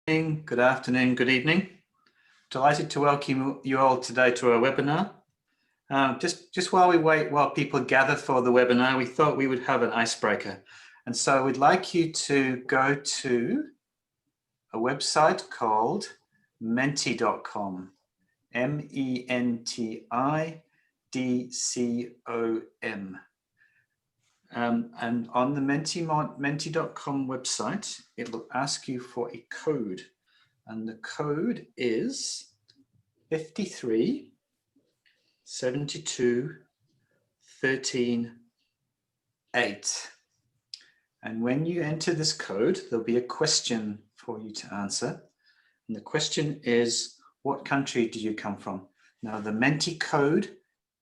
Good afternoon, good evening. Delighted to welcome you all today to our webinar. Just while we wait, while people gather for the webinar, we thought we would have an icebreaker. And so we'd like you to go to a website called menti.com, MENTIDCOM. And on the menti.com website, it will ask you for a code. And the code is 53 72 13 8. And when you enter this code, there'll be a question for you to answer. And the question is, what country do you come from? Now, the Menti code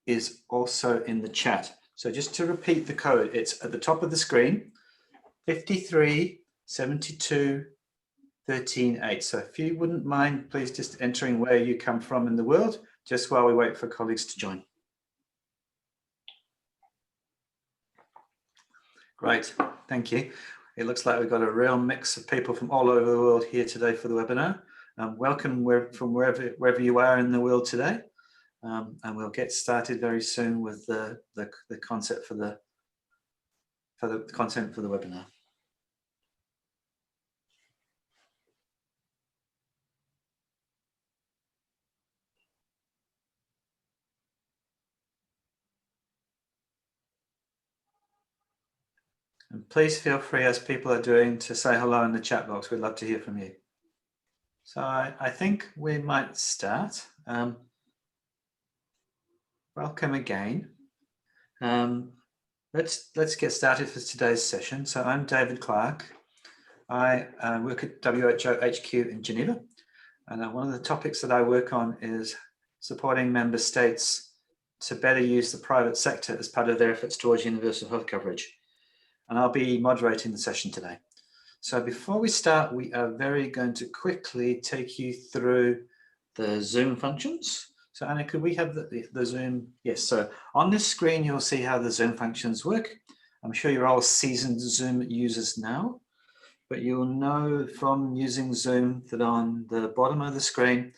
is also in the chat. So just to repeat the code, it's at the top of the screen, 53 72 13 8. So if you wouldn't mind, please just entering where you come from in the world, just while we wait for colleagues to join. Great, thank you. It looks like we've got a real mix of people from all over the world here today for the webinar. Welcome from wherever you are in the world today. And we'll get started very soon with the concept for the content for the webinar. And please feel free, as people are doing, to say hello in the chat box. We'd love to hear from you. So I think we might start. Welcome again. Let's get started for today's session. So I'm David Clark. I work at WHO HQ in Geneva. And one of the topics that I work on is supporting member states to better use the private sector as part of their efforts towards universal health coverage. And I'll be moderating the session today. So before we start, we are going to quickly take you through the Zoom functions. So Anna, could we have the Zoom? Yes, so on this screen, you'll see how the Zoom functions work. I'm sure you're all seasoned Zoom users now, but you'll know from using Zoom that on the bottom of the screen,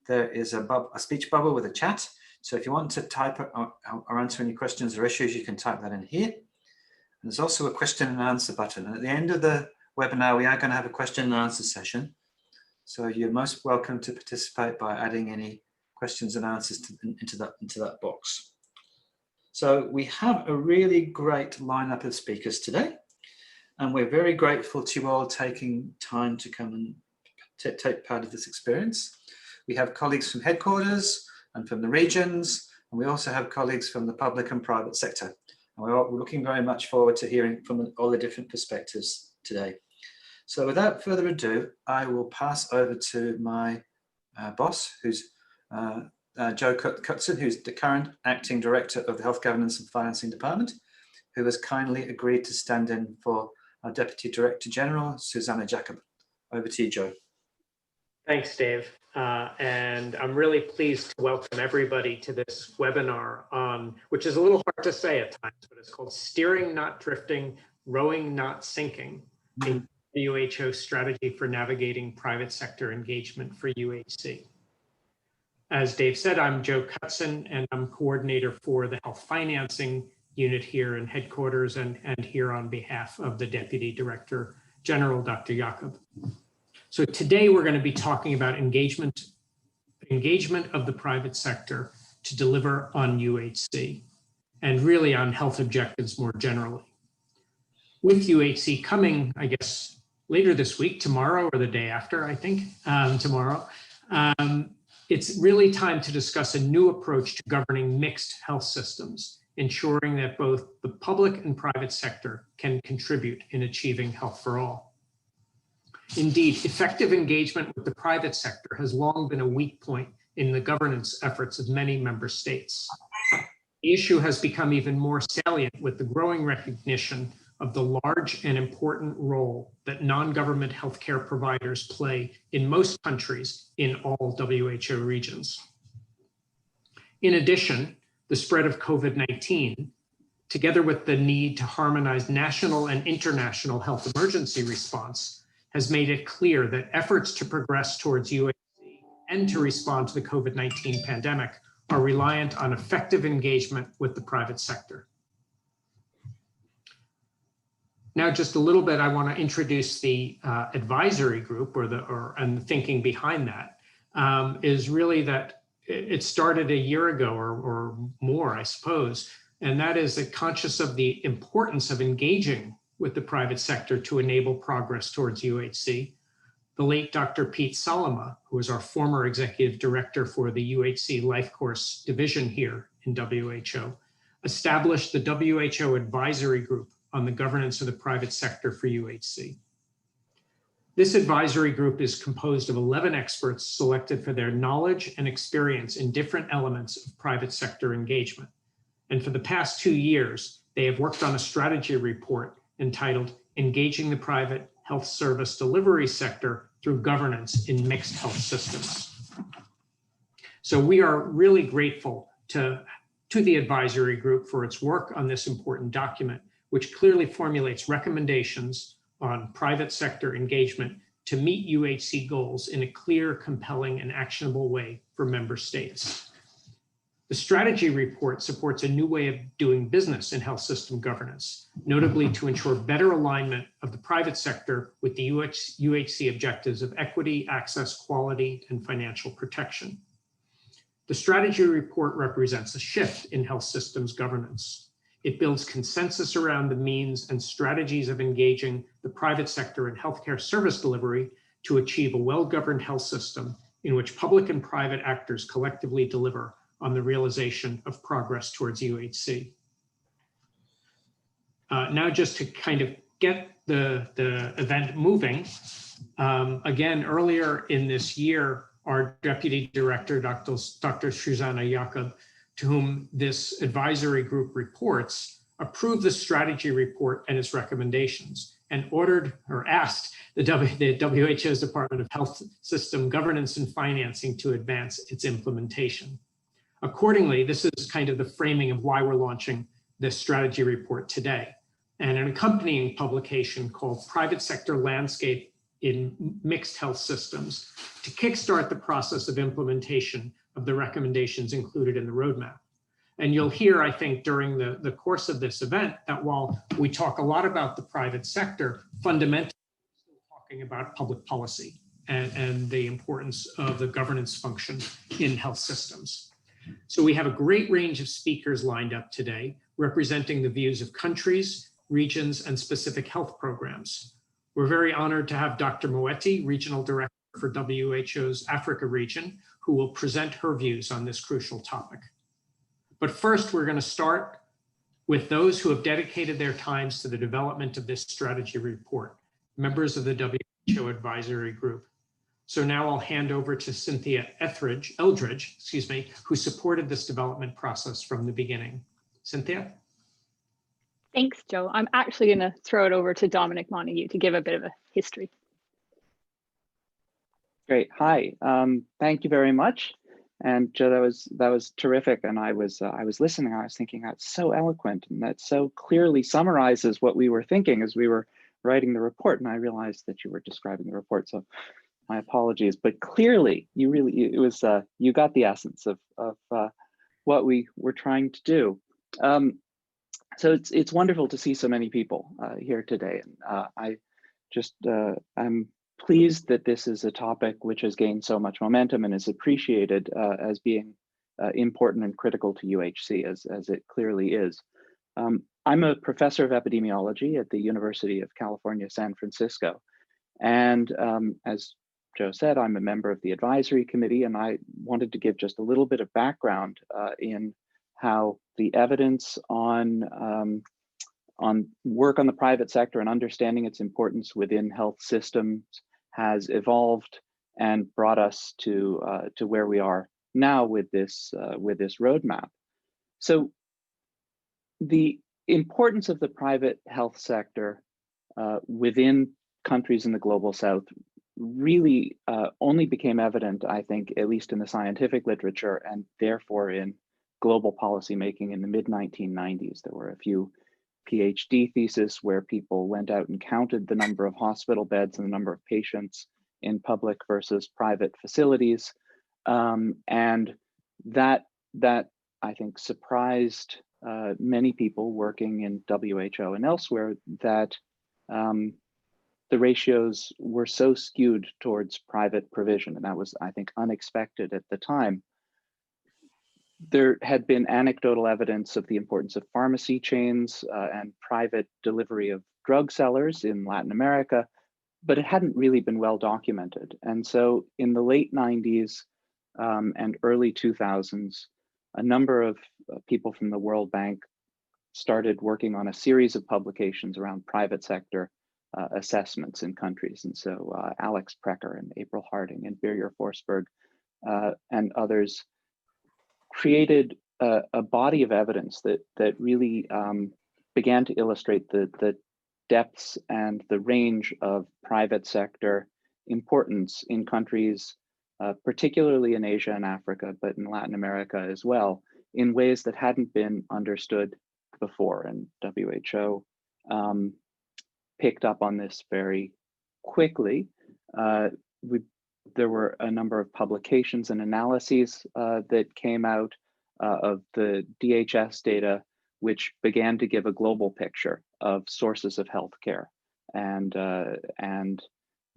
there is a speech bubble with a chat. So if you want to type or answer any questions or issues, you can type that in here. And there's also a question and answer button. And at the end of the webinar, we are going to have a question and answer session. So you're most welcome to participate by adding any questions and answers into that box. So we have a really great lineup of speakers today, and we're very grateful to you all taking time to come and take part of this experience. We have colleagues from headquarters and from the regions, and we also have colleagues from the public and private sector. And we're looking very much forward to hearing from all the different perspectives today. So without further ado, I will pass over to my boss, who's Joe Cutson, who's the current Acting Director of the Health Governance and Financing Department, who has kindly agreed to stand in for our Deputy Director General, Susanna Jacob. Over to you, Joe. Thanks, Dave. And I'm really pleased to welcome everybody to this webinar on, which is a little hard to say at times, but it's called Steering Not Drifting, Rowing Not Sinking, a WHO strategy for navigating private sector engagement for UHC. As Dave said, I'm Joe Cutson, and I'm coordinator for the health financing unit here in headquarters and here on behalf of the Deputy Director General, Dr. Jacob. So today we're going to be talking about engagement of the private sector to deliver on UHC and really on health objectives more generally. With UHC coming, I guess, later this week, tomorrow or the day after, I think, tomorrow, it's really time to discuss a new approach to governing mixed health systems, ensuring that both the public and private sector can contribute in achieving health for all. Indeed, effective engagement with the private sector has long been a weak point in the governance efforts of many member states. The issue has become even more salient with the growing recognition of the large and important role that non-government healthcare providers play in most countries in all WHO regions. In addition, the spread of COVID-19, together with the need to harmonize national and international health emergency response, has made it clear that efforts to progress towards UHC and to respond to the COVID-19 pandemic are reliant on effective engagement with the private sector. Now, just a little bit, I want to introduce the advisory group and the thinking behind that is really that it started a year ago or more, I suppose, and that is that conscious of the importance of engaging with the private sector to enable progress towards UHC. The late Dr. Pete Salama, who was our former executive director for the UHC Life Course division here in WHO, established the WHO Advisory Group on the governance of the private sector for UHC. This advisory group is composed of 11 experts selected for their knowledge and experience in different elements of private sector engagement. And for the past 2 years, they have worked on a strategy report entitled Engaging the Private Health Service Delivery Sector Through Governance in Mixed Health Systems. So we are really grateful to the advisory group for its work on this important document, which clearly formulates recommendations on private sector engagement to meet UHC goals in a clear, compelling, and actionable way for member states. The strategy report supports a new way of doing business in health system governance, notably to ensure better alignment of the private sector with the UHC objectives of equity, access, quality, and financial protection. The strategy report represents a shift in health systems governance. It builds consensus around the means and strategies of engaging the private sector in healthcare service delivery to achieve a well-governed health system in which public and private actors collectively deliver on the realization of progress towards UHC. Now, just to kind of get the event moving, again, earlier in this year, our Deputy Director, Dr. Susanna Jakob, to whom this advisory group reports, approved the strategy report and its recommendations and ordered or asked the WHO's Department of Health System Governance and Financing to advance its implementation. Accordingly, this is kind of the framing of why we're launching this strategy report today. And an accompanying publication called Private Sector Landscape in Mixed Health Systems to kickstart the process of implementation of the recommendations included in the roadmap. And you'll hear, I think, during the course of this event that while we talk a lot about the private sector, fundamentally we're still talking about public policy and the importance of the governance function in health systems. So we have a great range of speakers lined up today, representing the views of countries, regions, and specific health programs. We're very honored to have Dr. Moeti, Regional Director for WHO's Africa region, who will present her views on this crucial topic. But first, we're going to start with those who have dedicated their times to the development of this strategy report, members of the WHO Advisory Group. So now I'll hand over to Cynthia Eldridge, who supported this development process from the beginning. Cynthia? Thanks, Joe. I'm actually going to throw it over to Dominic Montague to give a bit of a history. Great. Hi. Thank you very much. And Joe, that was terrific. And I was listening. I was thinking that's so eloquent and that so clearly summarizes what we were thinking as we were writing the report. And I realized that you were describing the report. So my apologies. But clearly, you got the essence of what we were trying to do. So it's wonderful to see so many people here today. And I'm pleased that this is a topic which has gained so much momentum and is appreciated as being important and critical to UHC, as it clearly is. I'm a professor of epidemiology at the University of California, San Francisco. And as Joe said, I'm a member of the advisory committee, and I wanted to give just a little bit of background in how the evidence on work on the private sector and understanding its importance within health systems has evolved and brought us to where we are now with this roadmap. So the importance of the private health sector within countries in the global south really only became evident, I think, at least in the scientific literature and therefore in global policymaking in the mid-1990s. There were a few PhD thesis where people went out and counted the number of hospital beds and the number of patients in public versus private facilities. And that I think surprised many people working in WHO and elsewhere, that the ratios were so skewed towards private provision. And that was, I think, unexpected at the time. There had been anecdotal evidence of the importance of pharmacy chains and private delivery of drug sellers in Latin America, but it hadn't really been well documented. And so in the late 90s and early 2000s, a number of people from the World Bank started working on a series of publications around private sector assessments in countries. And so Alex Precker and April Harding and Birger Forsberg and others created a body of evidence that really began to illustrate the depths and the range of private sector importance in countries, particularly in Asia and Africa, but in Latin America as well, in ways that hadn't been understood before. And WHO picked up on this very quickly. There were a number of publications and analyses that came out of the DHS data, which began to give a global picture of sources of healthcare and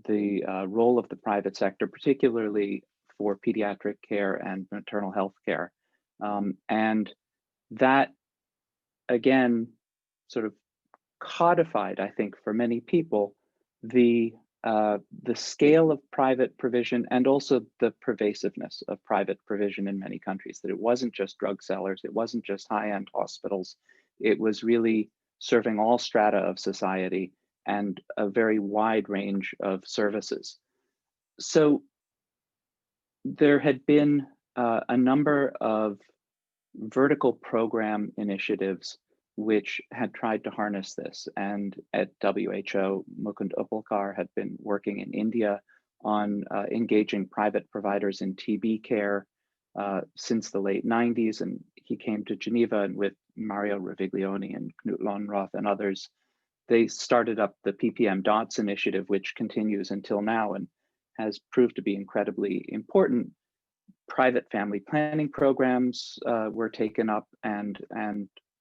the role of the private sector, particularly for pediatric care and maternal health care. And that, again, sort of codified, I think, for many people, the scale of private provision and also the pervasiveness of private provision in many countries, that it wasn't just drug sellers, it wasn't just high-end hospitals, it was really serving all strata of society and a very wide range of services. So there had been a number of vertical program initiatives which had tried to harness this. And at WHO, Mukund Uppalkar had been working in India on engaging private providers in TB care since the late 90s. And he came to Geneva, and with Mario Roviglione and Knut Lonroth and others, they started up the PPM DOTS initiative, which continues until now and has proved to be incredibly important. Private family planning programs were taken up and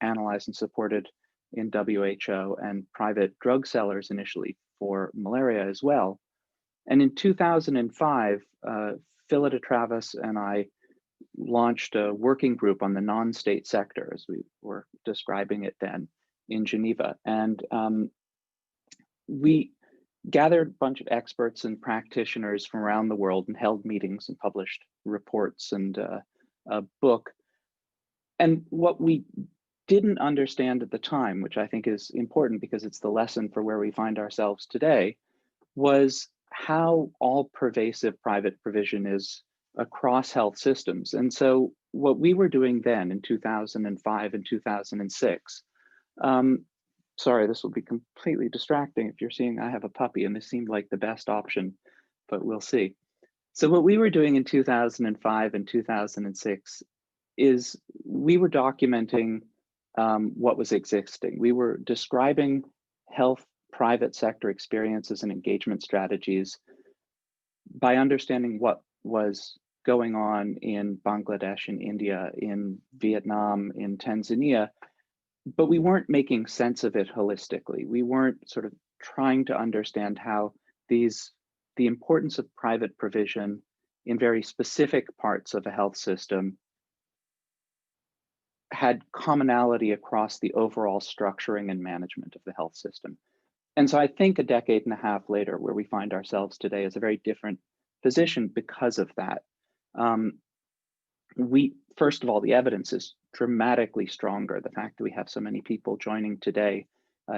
analyzed and supported in WHO, and private drug sellers initially for malaria as well. And in 2005, Phillida Travis and I launched a working group on the non-state sector, as we were describing it then, in Geneva. And we gathered a bunch of experts and practitioners from around the world and held meetings and published reports and a book. And what we didn't understand at the time, which I think is important because it's the lesson for where we find ourselves today, was how all pervasive private provision is across health systems. And so what we were doing then in 2005 and 2006, sorry, this will be completely distracting if you're seeing I have a puppy, and this seemed like the best option, but we'll see. So what we were doing in 2005 and 2006 is we were documenting what was existing. We were describing health private sector experiences and engagement strategies by understanding what was going on in Bangladesh, in India, in Vietnam, in Tanzania, but we weren't making sense of it holistically. We weren't sort of trying to understand how the importance of private provision in very specific parts of a health system had commonality across the overall structuring and management of the health system. And so I think a decade and a half later, where we find ourselves today is a very different position because of that. First of all, the evidence is dramatically stronger. The fact that we have so many people joining today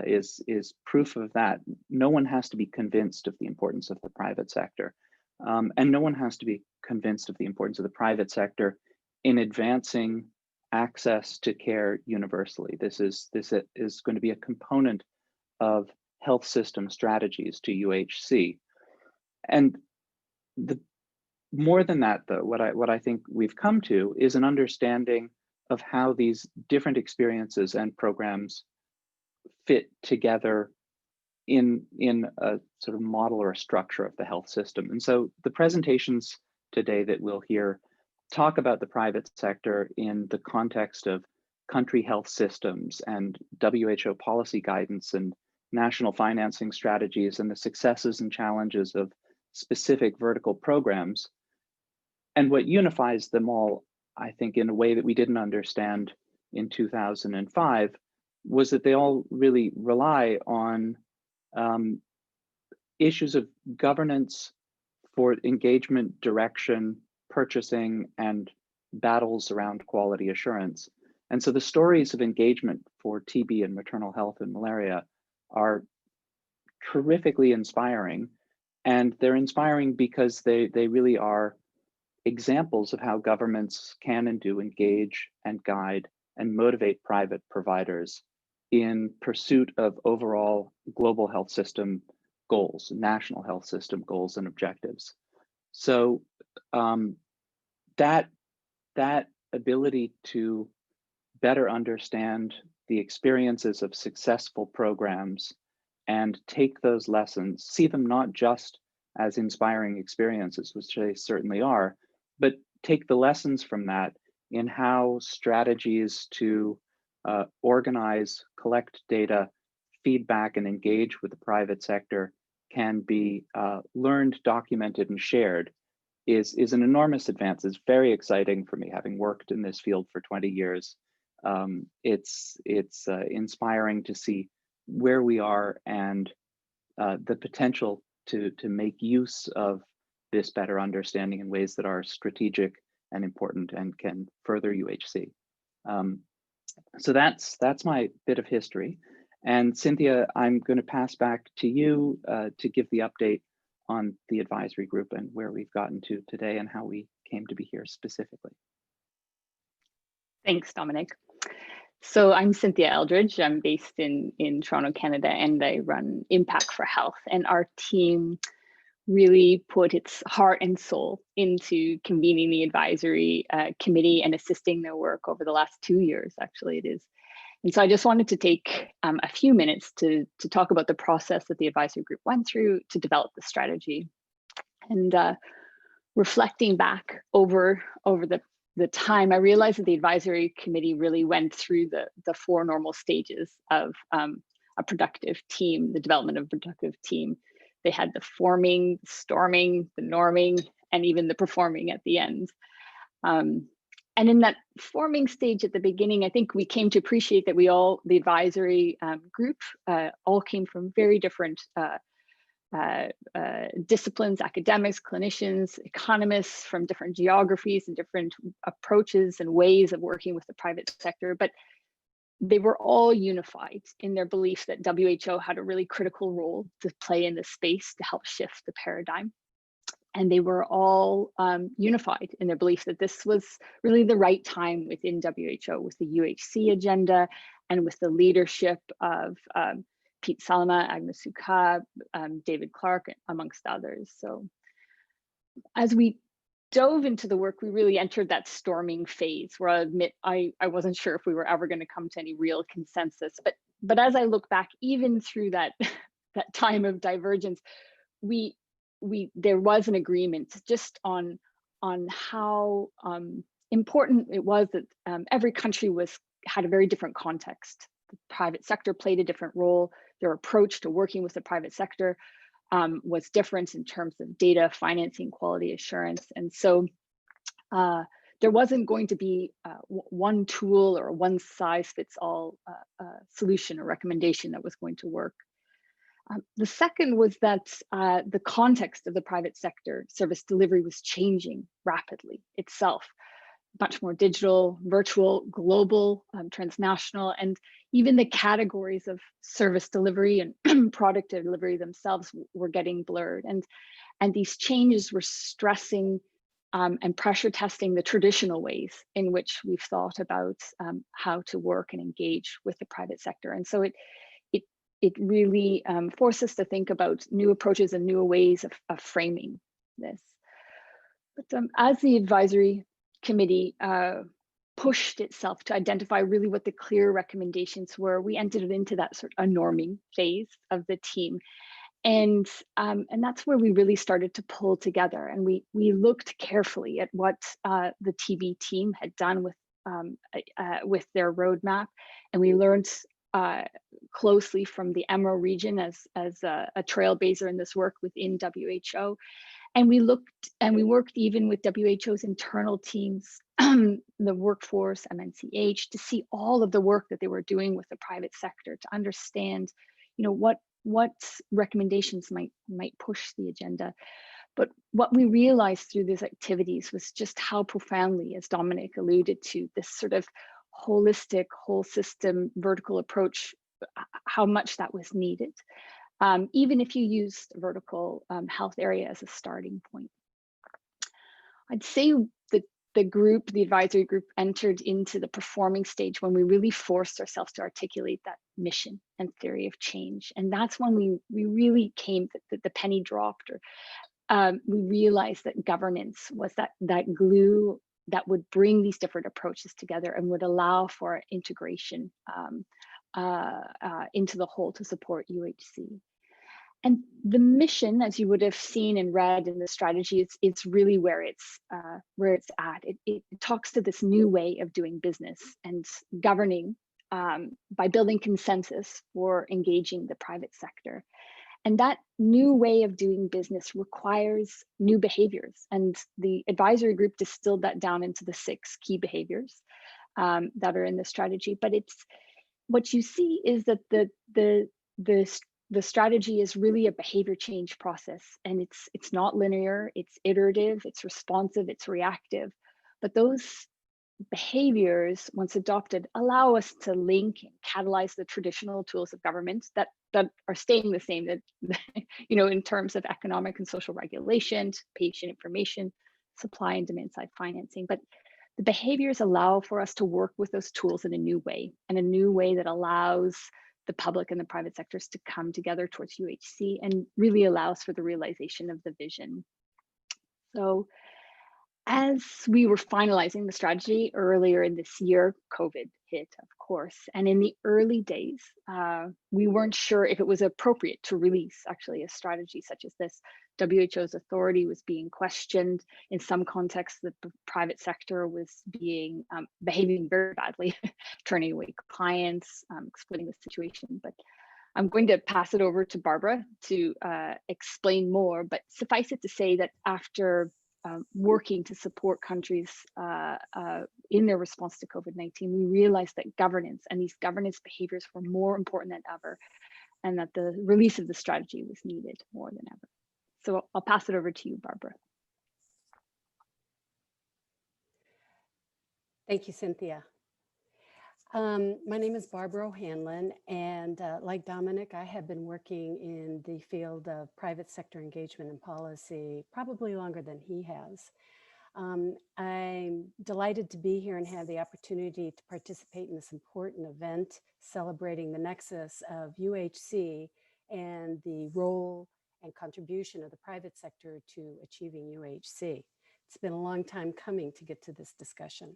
is proof of that. No one has to be convinced of the importance of the private sector. And no one has to be convinced of the importance of the private sector in advancing access to care universally. This is going to be a component of health system strategies to UHC. And more than that, though, what I think we've come to is an understanding of how these different experiences and programs fit together in a sort of model or a structure of the health system. And so the presentations today that we'll hear talk about the private sector in the context of country health systems and WHO policy guidance and national financing strategies and the successes and challenges of specific vertical programs. And what unifies them all, I think, in a way that we didn't understand in 2005, was that they all really rely on issues of governance for engagement, direction, purchasing, and battles around quality assurance. And so the stories of engagement for TB and maternal health and malaria are terrifically inspiring. And they're inspiring because they really are examples of how governments can and do engage and guide and motivate private providers in pursuit of overall global health system goals, national health system goals and objectives. So that ability to better understand the experiences of successful programs and take those lessons, see them not just as inspiring experiences, which they certainly are, but take the lessons from that in how strategies to organize, collect data, feedback, and engage with the private sector can be learned, documented, and shared is an enormous advance. It's very exciting for me, having worked in this field for 20 years. It's inspiring to see where we are and the potential to make use of this better understanding in ways that are strategic and important and can further UHC. So that's my bit of history. And Cynthia, I'm going to pass back to you to give the update on the advisory group and where we've gotten to today and how we came to be here specifically. Thanks, Dominic. So I'm Cynthia Eldridge. I'm based in Toronto, Canada, and I run Impact for Health. And our team really put its heart and soul into convening the advisory committee and assisting their work over the last 2 years, actually it is. And so I just wanted to take a few minutes to talk about the process that the advisory group went through to develop the strategy. And reflecting back over the time, I realized that the advisory committee really went through the 4 normal stages of a productive team, the development of a productive team. They had the forming, storming, the norming, and even the performing at the end. And in that forming stage at the beginning, I think we came to appreciate that the advisory group all came from very different disciplines, academics, clinicians, economists from different geographies and different approaches and ways of working with the private sector. But they were all unified in their belief that WHO had a really critical role to play in this space to help shift the paradigm. And they were all unified in their belief that this was really the right time within WHO, with the UHC agenda and with the leadership of Pete Salama, Agnes Suka, David Clark, amongst others. So as we dove into the work, we really entered that storming phase where I admit I wasn't sure if we were ever going to come to any real consensus. But as I look back, even through that time of divergence, there was an agreement just on how important it was that every country had a very different context. The private sector played a different role. Their approach to working with the private sector was different in terms of data, financing, quality assurance. And so there wasn't going to be one tool or one size fits all solution or recommendation that was going to work. The second was that the context of the private sector service delivery was changing rapidly itself, much more digital, virtual, global, transnational, and even the categories of service delivery and product delivery themselves were getting blurred. And these changes were stressing and pressure testing the traditional ways in which we've thought about how to work and engage with the private sector. And so it really forced us to think about new approaches and new ways of framing this. But as the advisory committee pushed itself to identify really what the clear recommendations were, we entered into that sort of a norming phase of the team. And that's where we really started to pull together, and we looked carefully at what the TB team had done with their roadmap, and we learned closely from the EMRO region as a trailblazer in this work within WHO. And we worked even with WHO's internal teams, the workforce, MNCH, to see all of the work that they were doing with the private sector, to understand, what recommendations might push the agenda. But what we realized through these activities was just how profoundly, as Dominic alluded to, this sort of holistic, whole system, vertical approach, how much that was needed. Even if you use the vertical health area as a starting point. I'd say that the advisory group entered into the performing stage when we really forced ourselves to articulate that mission and theory of change. And that's when we really came, the penny dropped, or we realized that governance was that glue that would bring these different approaches together and would allow for integration into the whole to support UHC. And the mission, as you would have seen and read in the strategy, it's really where it's at. It talks to this new way of doing business and governing by building consensus for engaging the private sector. And that new way of doing business requires new behaviors. And the advisory group distilled that down into the 6 key behaviors that are in the strategy. But it's what you see is that the strategy is really a behavior change process, and it's not linear, it's iterative, it's responsive, it's reactive. But those behaviors, once adopted, allow us to link and catalyze the traditional tools of government that are staying the same, that in terms of economic and social regulation, patient information, supply and demand side financing. But the behaviors allow for us to work with those tools in a new way, and a new way that allows the public and the private sectors to come together towards UHC and really allows for the realization of the vision. So as we were finalizing the strategy earlier in this year, COVID hit, of course. And in the early days, we weren't sure if it was appropriate to release actually a strategy such as this. WHO's authority was being questioned. In some contexts, the private sector was behaving very badly, turning away clients, exploiting the situation. But I'm going to pass it over to Barbara to explain more, but suffice it to say that after working to support countries in their response to COVID-19, we realized that governance and these governance behaviors were more important than ever, and that the release of the strategy was needed more than ever. So I'll pass it over to you, Barbara. Thank you, Cynthia. My name is Barbara O'Hanlon, and like Dominic, I have been working in the field of private sector engagement and policy probably longer than he has. I'm delighted to be here and have the opportunity to participate in this important event celebrating the nexus of UHC and the role and contribution of the private sector to achieving UHC. It's been a long time coming to get to this discussion.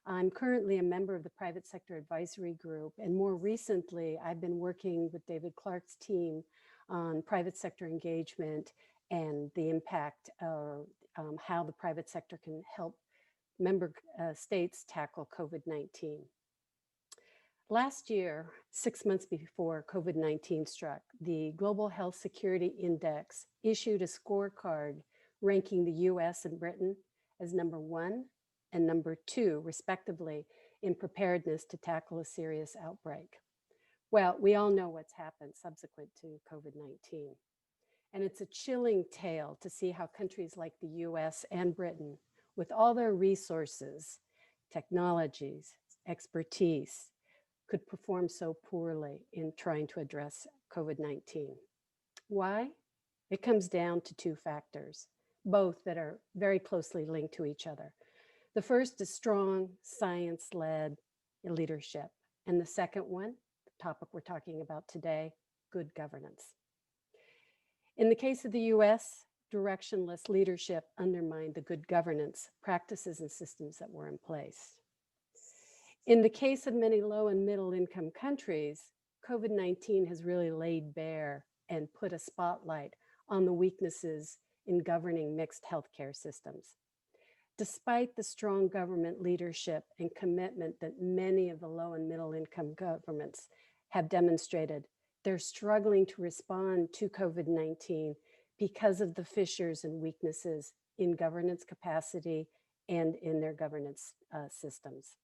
I'm currently a member of the Private Sector Advisory Group, and more recently, I've been working with David Clark's team on private sector engagement and the impact of how the private sector can help member states tackle COVID-19. Last year, 6 months before COVID-19 struck, the Global Health Security Index issued a scorecard ranking the US and Britain as number 1 and number 2, respectively, in preparedness to tackle a serious outbreak. Well, we all know what's happened subsequent to COVID-19. And it's a chilling tale to see how countries like the US and Britain, with all their resources, technologies, expertise, could perform so poorly in trying to address COVID-19. Why? It comes down to 2 factors, both that are very closely linked to each other. The first is strong science-led leadership. And the second one, the topic we're talking about today, good governance. In the case of the US, directionless leadership undermined the good governance practices and systems that were in place. In the case of many low and middle income countries, COVID-19 has really laid bare and put a spotlight on the weaknesses in governing mixed healthcare systems. Despite the strong government leadership and commitment that many of the low and middle income governments have demonstrated, they're struggling to respond to COVID-19 because of the fissures and weaknesses in governance capacity and in their governance systems.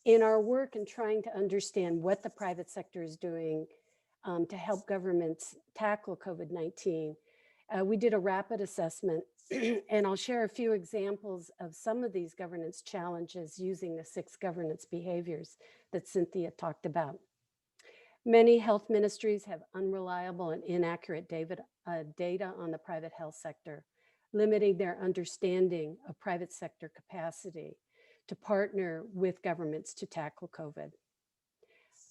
In our work in trying to understand what the private sector is doing to help governments tackle COVID-19, we did a rapid assessment, and I'll share a few examples of some of these governance challenges using the 6 governance behaviors that Cynthia talked about. Many health ministries have unreliable and inaccurate data on the private health sector, limiting their understanding of private sector capacity to partner with governments to tackle COVID.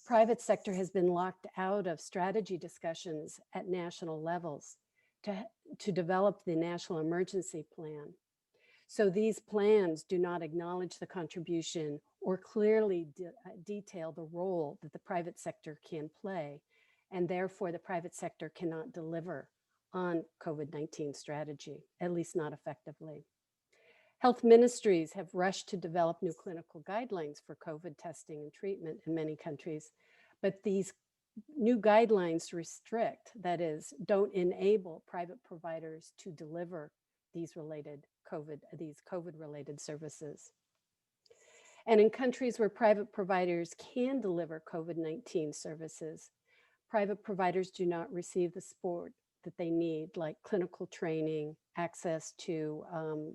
Private sector has been locked out of strategy discussions at national levels to develop the national emergency plan. So these plans do not acknowledge the contribution or clearly detail the role that the private sector can play, and therefore the private sector cannot deliver on COVID-19 strategy, at least not effectively. Health ministries have rushed to develop new clinical guidelines for COVID testing and treatment in many countries, but these new guidelines restrict, that is, don't enable private providers to deliver these COVID-related services. And in countries where private providers can deliver COVID-19 services, private providers do not receive the support that they need, like clinical training, access to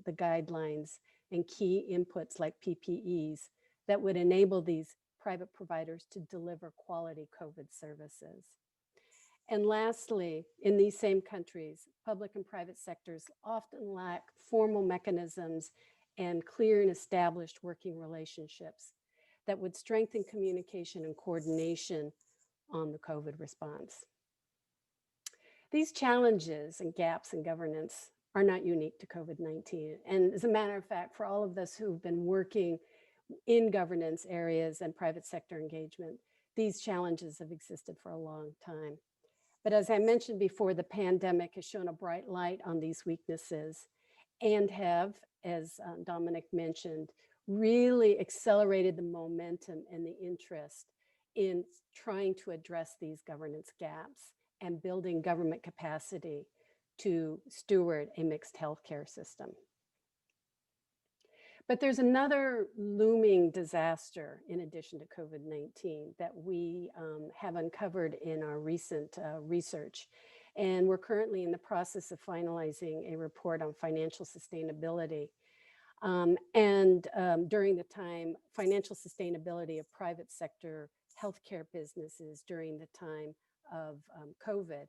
the guidelines, and key inputs like PPEs that would enable these private providers to deliver quality COVID services. And lastly, in these same countries, public and private sectors often lack formal mechanisms and clear and established working relationships that would strengthen communication and coordination on the COVID response. These challenges and gaps in governance are not unique to COVID-19. And as a matter of fact, for all of us who've been working in governance areas and private sector engagement, these challenges have existed for a long time. But as I mentioned before, the pandemic has shown a bright light on these weaknesses and have, as Dominic mentioned, really accelerated the momentum and the interest in trying to address these governance gaps and building government capacity to steward a mixed healthcare system. But there's another looming disaster in addition to COVID-19 that we have uncovered in our recent research. And we're currently in the process of finalizing a report on financial sustainability. During the time, financial sustainability of private sector healthcare businesses during the time of COVID.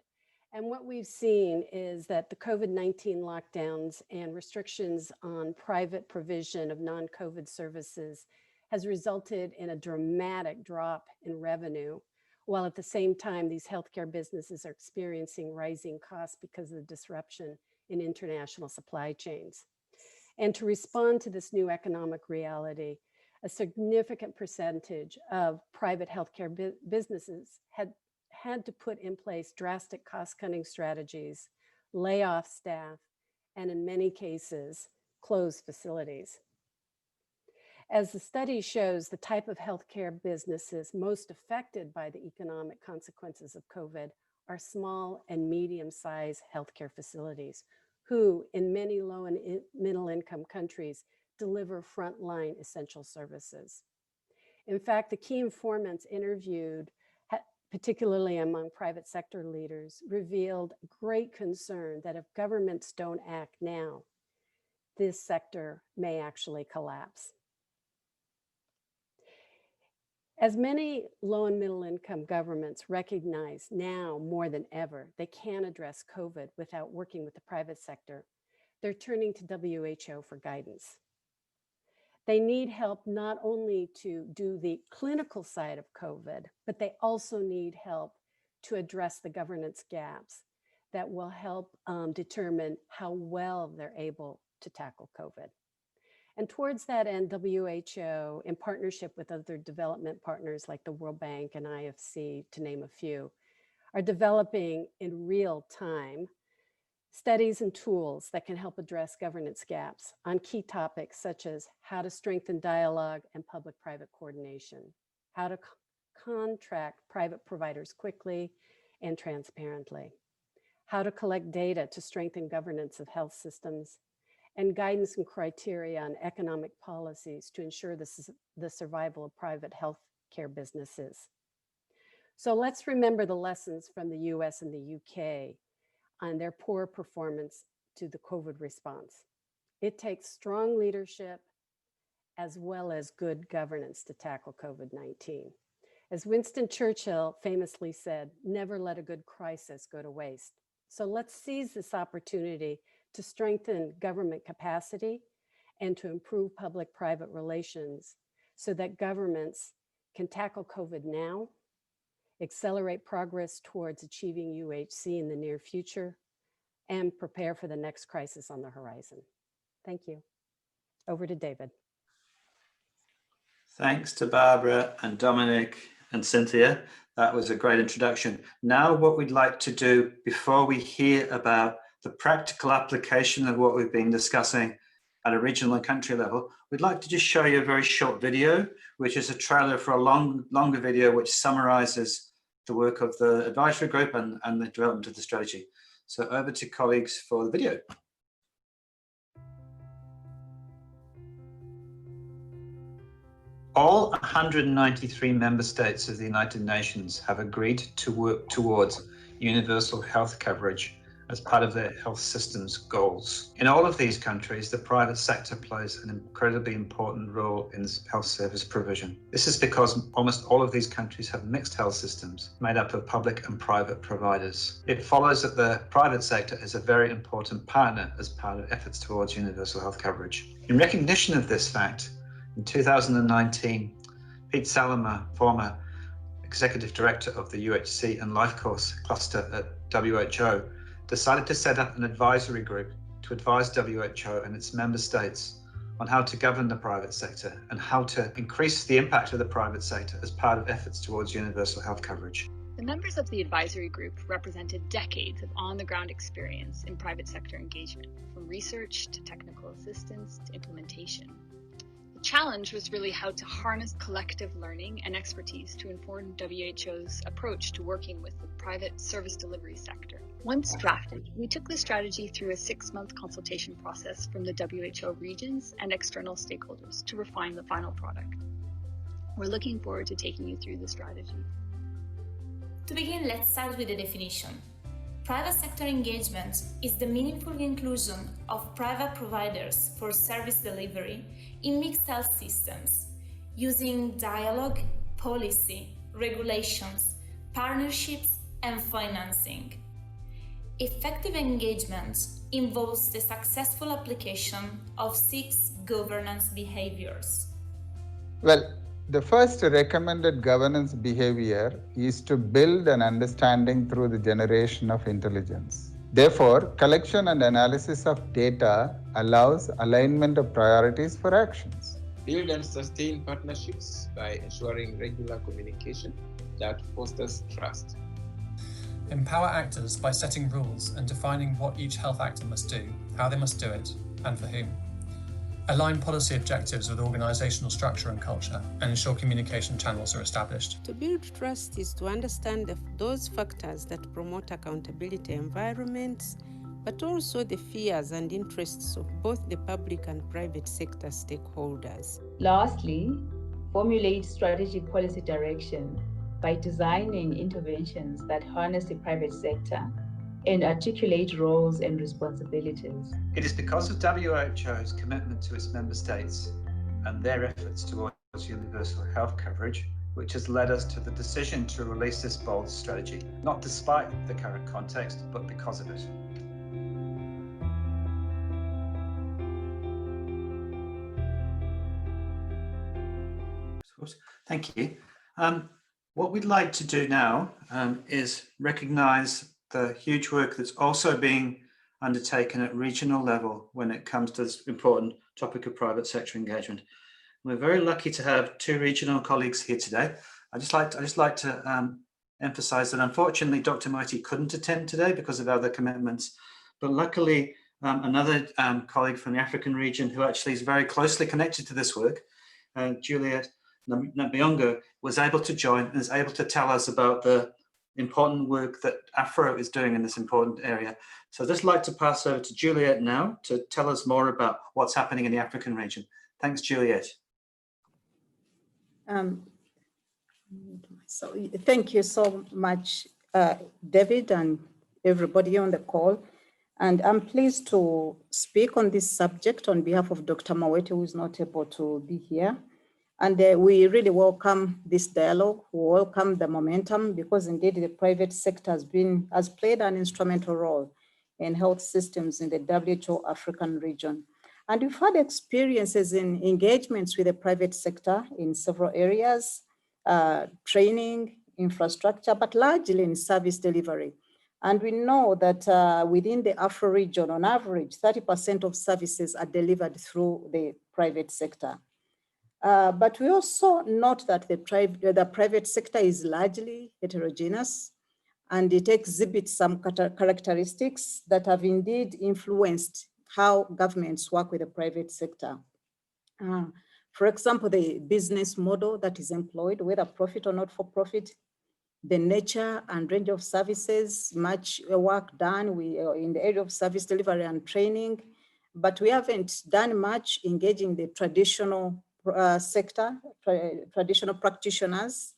And what we've seen is that the COVID-19 lockdowns and restrictions on private provision of non-COVID services has resulted in a dramatic drop in revenue, while at the same time, these healthcare businesses are experiencing rising costs because of the disruption in international supply chains. And to respond to this new economic reality, a significant percentage of private healthcare businesses had to put in place drastic cost-cutting strategies, lay off staff, and in many cases, close facilities. As the study shows, the type of healthcare businesses most affected by the economic consequences of COVID are small and medium-sized healthcare facilities, who in many low and middle-income countries deliver frontline essential services. In fact, the key informants interviewed, particularly among private sector leaders, revealed great concern that if governments don't act now, this sector may actually collapse. As many low and middle income governments recognize now more than ever, they can't address COVID without working with the private sector, they're turning to WHO for guidance. They need help not only to do the clinical side of COVID, but they also need help to address the governance gaps that will help determine how well they're able to tackle COVID. And towards that end, WHO, in partnership with other development partners like the World Bank and IFC, to name a few, are developing in real time studies and tools that can help address governance gaps on key topics such as how to strengthen dialogue and public-private coordination, how to contract private providers quickly and transparently, how to collect data to strengthen governance of health systems, and guidance and criteria on economic policies to ensure the survival of private healthcare businesses. So let's remember the lessons from the US and the UK on their poor performance to the COVID response. It takes strong leadership as well as good governance to tackle COVID-19. As Winston Churchill famously said, never let a good crisis go to waste. So let's seize this opportunity to strengthen government capacity and to improve public-private relations so that governments can tackle COVID now, accelerate progress towards achieving UHC in the near future, and prepare for the next crisis on the horizon. Thank you. Over to David. Thanks to Barbara and Dominic and Cynthia. That was a great introduction. Now what we'd like to do before we hear about the practical application of what we've been discussing at a regional and country level, we'd like to just show you a very short video, which is a trailer for a longer video which summarizes the work of the advisory group and the development of the strategy. So over to colleagues for the video. All 193 member states of the United Nations have agreed to work towards universal health coverage as part of their health system's goals. In all of these countries, the private sector plays an incredibly important role in health service provision. This is because almost all of these countries have mixed health systems made up of public and private providers. It follows that the private sector is a very important partner as part of efforts towards universal health coverage. In recognition of this fact, in 2019, Pete Salama, former executive director of the UHC and Life Course cluster at WHO, decided to set up an advisory group to advise WHO and its member states on how to govern the private sector and how to increase the impact of the private sector as part of efforts towards universal health coverage. The members of the advisory group represented decades of on-the-ground experience in private sector engagement, from research to technical assistance to implementation. The challenge was really how to harness collective learning and expertise to inform WHO's approach to working with the private service delivery sector. Once drafted, we took the strategy through a 6-month consultation process from the WHO regions and external stakeholders to refine the final product. We're looking forward to taking you through the strategy. To begin, let's start with the definition. Private sector engagement is the meaningful inclusion of private providers for service delivery in mixed health systems, using dialogue, policy, regulations, partnerships, and financing. Effective engagement involves the successful application of 6 governance behaviors. Well, the first recommended governance behavior is to build an understanding through the generation of intelligence. Therefore, collection and analysis of data allows alignment of priorities for actions. Build and sustain partnerships by ensuring regular communication that fosters trust. Empower actors by setting rules and defining what each health actor must do, how they must do it, and for whom. Align policy objectives with organizational structure and culture, and ensure communication channels are established. To build trust is to understand those factors that promote accountability environments, but also the fears and interests of both the public and private sector stakeholders. Lastly, formulate strategic policy direction by designing interventions that harness the private sector and articulate roles and responsibilities. It is because of WHO's commitment to its member states and their efforts towards universal health coverage which has led us to the decision to release this bold strategy, not despite the current context, but because of it. Thank you. What we'd like to do now is recognise the huge work that's also being undertaken at regional level when it comes to this important topic of private sector engagement. We're very lucky to have two regional colleagues here today. I just like to emphasize that unfortunately Dr. Moiti couldn't attend today because of other commitments, but luckily another colleague from the African region who actually is very closely connected to this work, Juliet Nabiongo, was able to join and is able to tell us about the important work that Afro is doing in this important area. So I'd just like to pass over to Juliet now to tell us more about what's happening in the African region. Thanks, Juliet. So thank you so much, David, and everybody on the call. And I'm pleased to speak on this subject on behalf of Dr. Moiti, who is not able to be here. And we really welcome this dialogue. We welcome the momentum, because indeed the private sector has played an instrumental role in health systems in the WHO African region. And we've had experiences in engagements with the private sector in several areas, training, infrastructure, but largely in service delivery. And we know that within the Afro region, on average, 30% of services are delivered through the private sector. But we also note that the private sector is largely heterogeneous, and it exhibits some characteristics that have indeed influenced how governments work with the private sector. For example, the business model that is employed, whether profit or not for profit, the nature and range of services, much work done in the area of service delivery and training, but we haven't done much engaging the traditional sector, traditional practitioners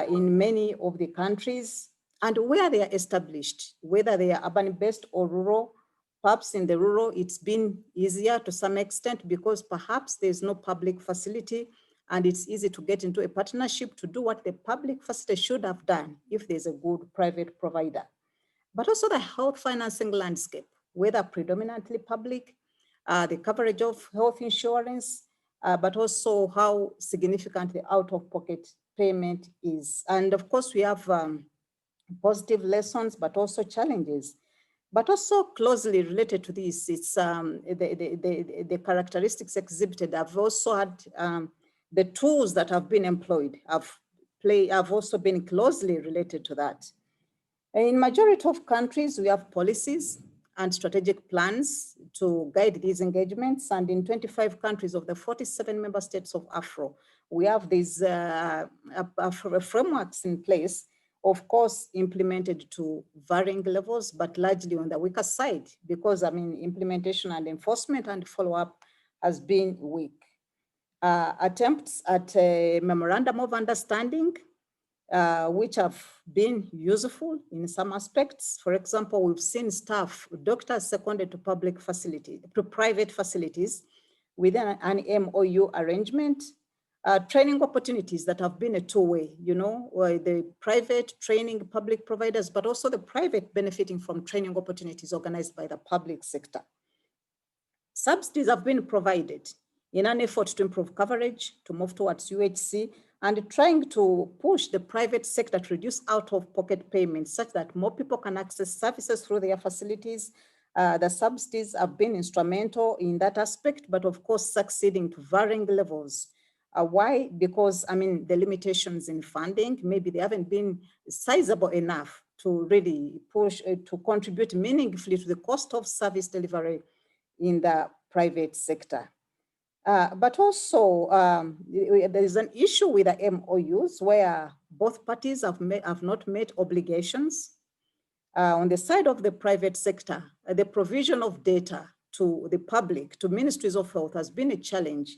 in many of the countries, and where they are established, whether they are urban-based or rural. Perhaps in the rural, it's been easier to some extent because perhaps there's no public facility, and it's easy to get into a partnership to do what the public facility should have done if there's a good private provider. But also the health financing landscape, whether predominantly public, the coverage of health insurance, but also how significant the out-of-pocket payment is. And of course, we have positive lessons, but also challenges. But also closely related to this, it's the characteristics exhibited. I've also had the tools that have been employed have also been closely related to that. In majority of countries, we have policies and strategic plans to guide these engagements. And in 25 countries of the 47 member states of Afro, we have these frameworks in place, of course, implemented to varying levels, but largely on the weaker side, because implementation and enforcement and follow-up has been weak. Attempts at a memorandum of understanding, which have been useful in some aspects. For example, we've seen staff, doctors seconded to private facilities within an MOU arrangement, training opportunities that have been a two-way, the private training public providers, but also the private benefiting from training opportunities organized by the public sector. Subsidies have been provided in an effort to improve coverage, to move towards UHC, and trying to push the private sector to reduce out-of-pocket payments such that more people can access services through their facilities. The subsidies have been instrumental in that aspect, but of course succeeding to varying levels. Why? Because the limitations in funding, maybe they haven't been sizable enough to really push, to contribute meaningfully to the cost of service delivery in the private sector. But also, there is an issue with the MOUs where both parties have not met obligations. On the side of the private sector, the provision of data to the public, to ministries of health, has been a challenge,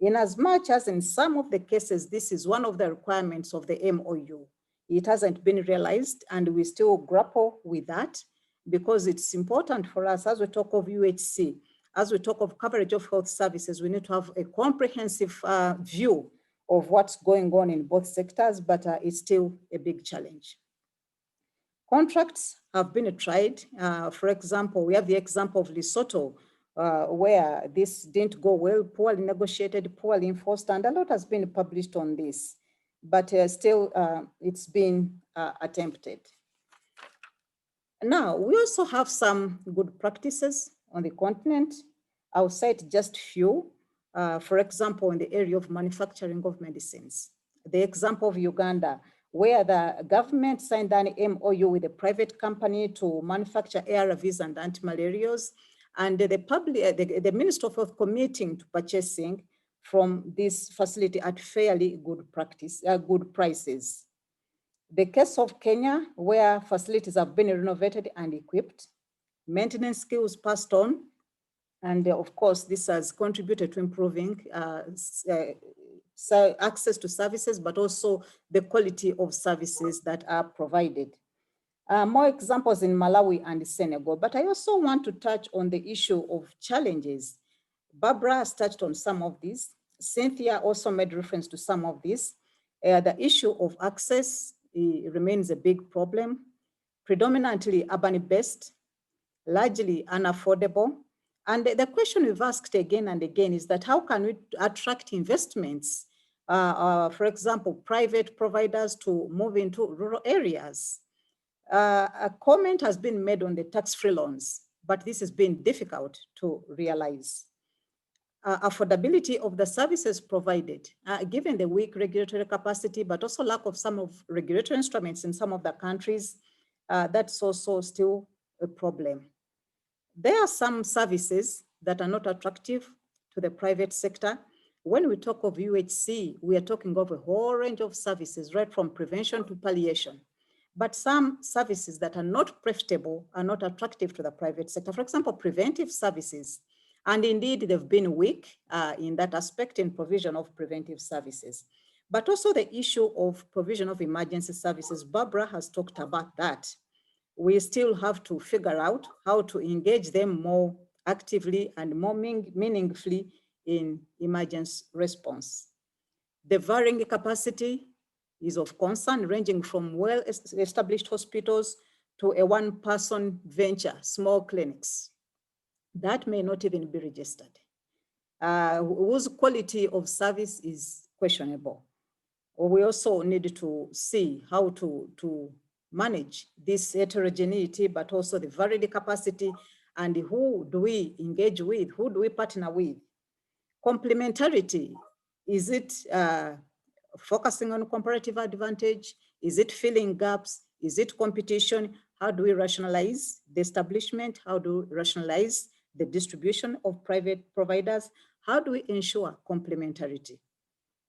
in as much as in some of the cases, this is one of the requirements of the MOU. It hasn't been realized, and we still grapple with that, because it's important for us as we talk of UHC, as we talk of coverage of health services, we need to have a comprehensive view of what's going on in both sectors, but it's still a big challenge. Contracts have been tried. For example, we have the example of Lesotho, where this didn't go well, poorly negotiated, poorly enforced, and a lot has been published on this, but still it's been attempted. Now, we also have some good practices on the continent. I'll cite just few. For example, in the area of manufacturing of medicines, the example of Uganda, where the government signed an MOU with a private company to manufacture ARVs and antimalarials, and the Minister of Health committing to purchasing from this facility at fairly good prices. The case of Kenya, where facilities have been renovated and equipped, maintenance skills passed on, and of course, this has contributed to improving access to services, but also the quality of services that are provided. More examples in Malawi and Senegal, but I also want to touch on the issue of challenges. Barbara has touched on some of these. Cynthia also made reference to some of these. The issue of access remains a big problem, predominantly urban-based, largely unaffordable. And the question we've asked again and again is that how can we attract investments, for example, private providers to move into rural areas? A comment has been made on the tax-free loans, but this has been difficult to realize. Affordability of the services provided, given the weak regulatory capacity, but also lack of some of regulatory instruments in some of the countries, that's also still a problem. There are some services that are not attractive to the private sector. When we talk of UHC, we are talking of a whole range of services, right from prevention to palliation. But some services that are not profitable are not attractive to the private sector. For example, preventive services. And indeed, they've been weak in that aspect in provision of preventive services. But also the issue of provision of emergency services. Barbara has talked about that. We still have to figure out how to engage them more actively and more meaningfully in emergency response. The varying capacity is of concern, ranging from well-established hospitals to a one-person venture, small clinics. That may not even be registered, whose quality of service is questionable. We also need to see how to manage this heterogeneity, but also the varied capacity, and who do we engage with, who do we partner with? Complementarity, is it focusing on comparative advantage? Is it filling gaps? Is it competition? How do we rationalize the establishment? How do we rationalize the distribution of private providers? How do we ensure complementarity?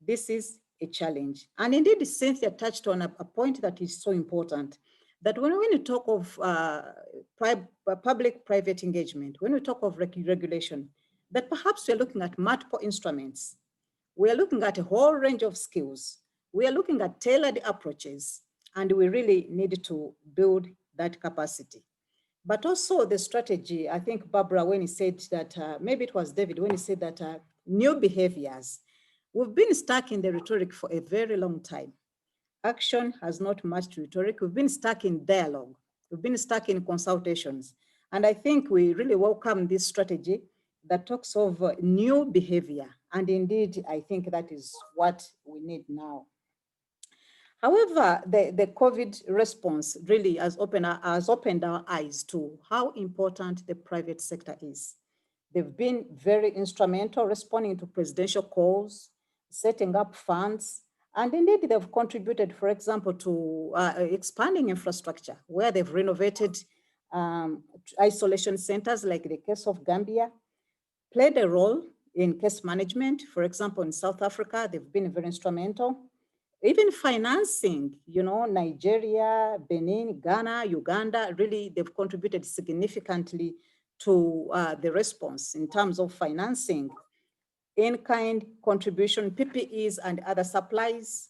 This is a challenge. And indeed, Cynthia touched on a point that is so important, that when we talk of public-private engagement, when we talk of regulation, that perhaps we're looking at multiple instruments. We are looking at a whole range of skills. We are looking at tailored approaches, and we really need to build that capacity. But also the strategy, I think Barbara, when he said that, maybe it was David, when he said that new behaviors, we've been stuck in the rhetoric for a very long time. Action has not matched rhetoric. We've been stuck in dialogue. We've been stuck in consultations. And I think we really welcome this strategy that talks of new behavior. And indeed, I think that is what we need now. However, the COVID response really has opened our eyes to how important the private sector is. They've been very instrumental responding to presidential calls, setting up funds, and indeed they've contributed, for example, to expanding infrastructure, where they've renovated isolation centers, like the case of Gambia, played a role in case management. For example, in South Africa, they've been very instrumental. Even financing, you know, Nigeria, Benin, Ghana, Uganda, really they've contributed significantly to the response in terms of financing, in-kind contribution, PPEs and other supplies.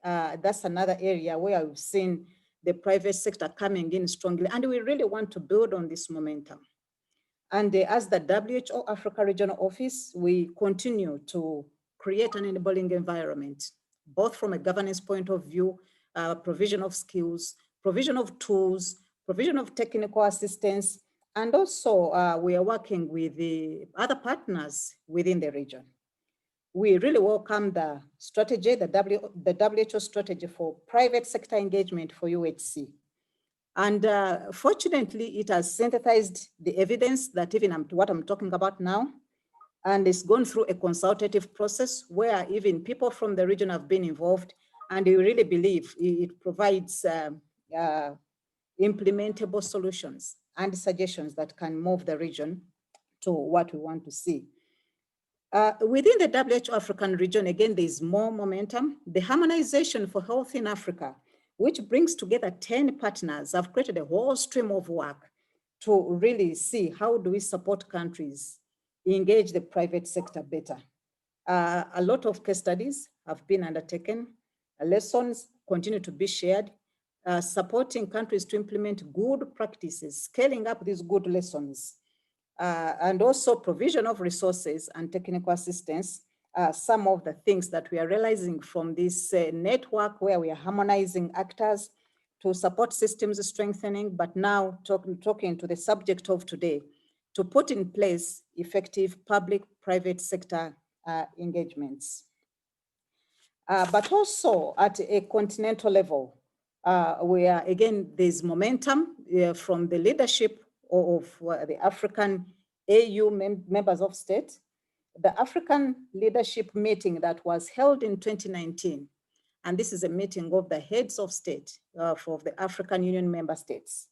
That's another area where we've seen the private sector coming in strongly, and we really want to build on this momentum. And as the WHO Africa Regional Office, we continue to create an enabling environment, both from a governance point of view, provision of skills, provision of tools, provision of technical assistance, and also we are working with the other partners within the region. We really welcome the strategy, the WHO strategy for private sector engagement for UHC. And fortunately, it has synthesized the evidence that even what I'm talking about now, And it's gone through a consultative process where even people from the region have been involved, and we really believe it provides implementable solutions and suggestions that can move the region to what we want to see. Within the WHO African region, again, there's more momentum. The Harmonization for Health in Africa, which brings together 10 partners, have created a whole stream of work to really see how do we support countries engage the private sector better. A lot of case studies have been undertaken. Lessons continue to be shared, supporting countries to implement good practices, scaling up these good lessons, and also provision of resources and technical assistance. Some of the things that we are realizing from this network where we are harmonizing actors to support systems strengthening, but now talking to the subject of today, to put in place effective public-private sector engagements. But also at a continental level, where again, there's momentum from the leadership of the African AU members of state. The African leadership meeting that was held in 2019, and this is a meeting of the heads of state for the African Union member states,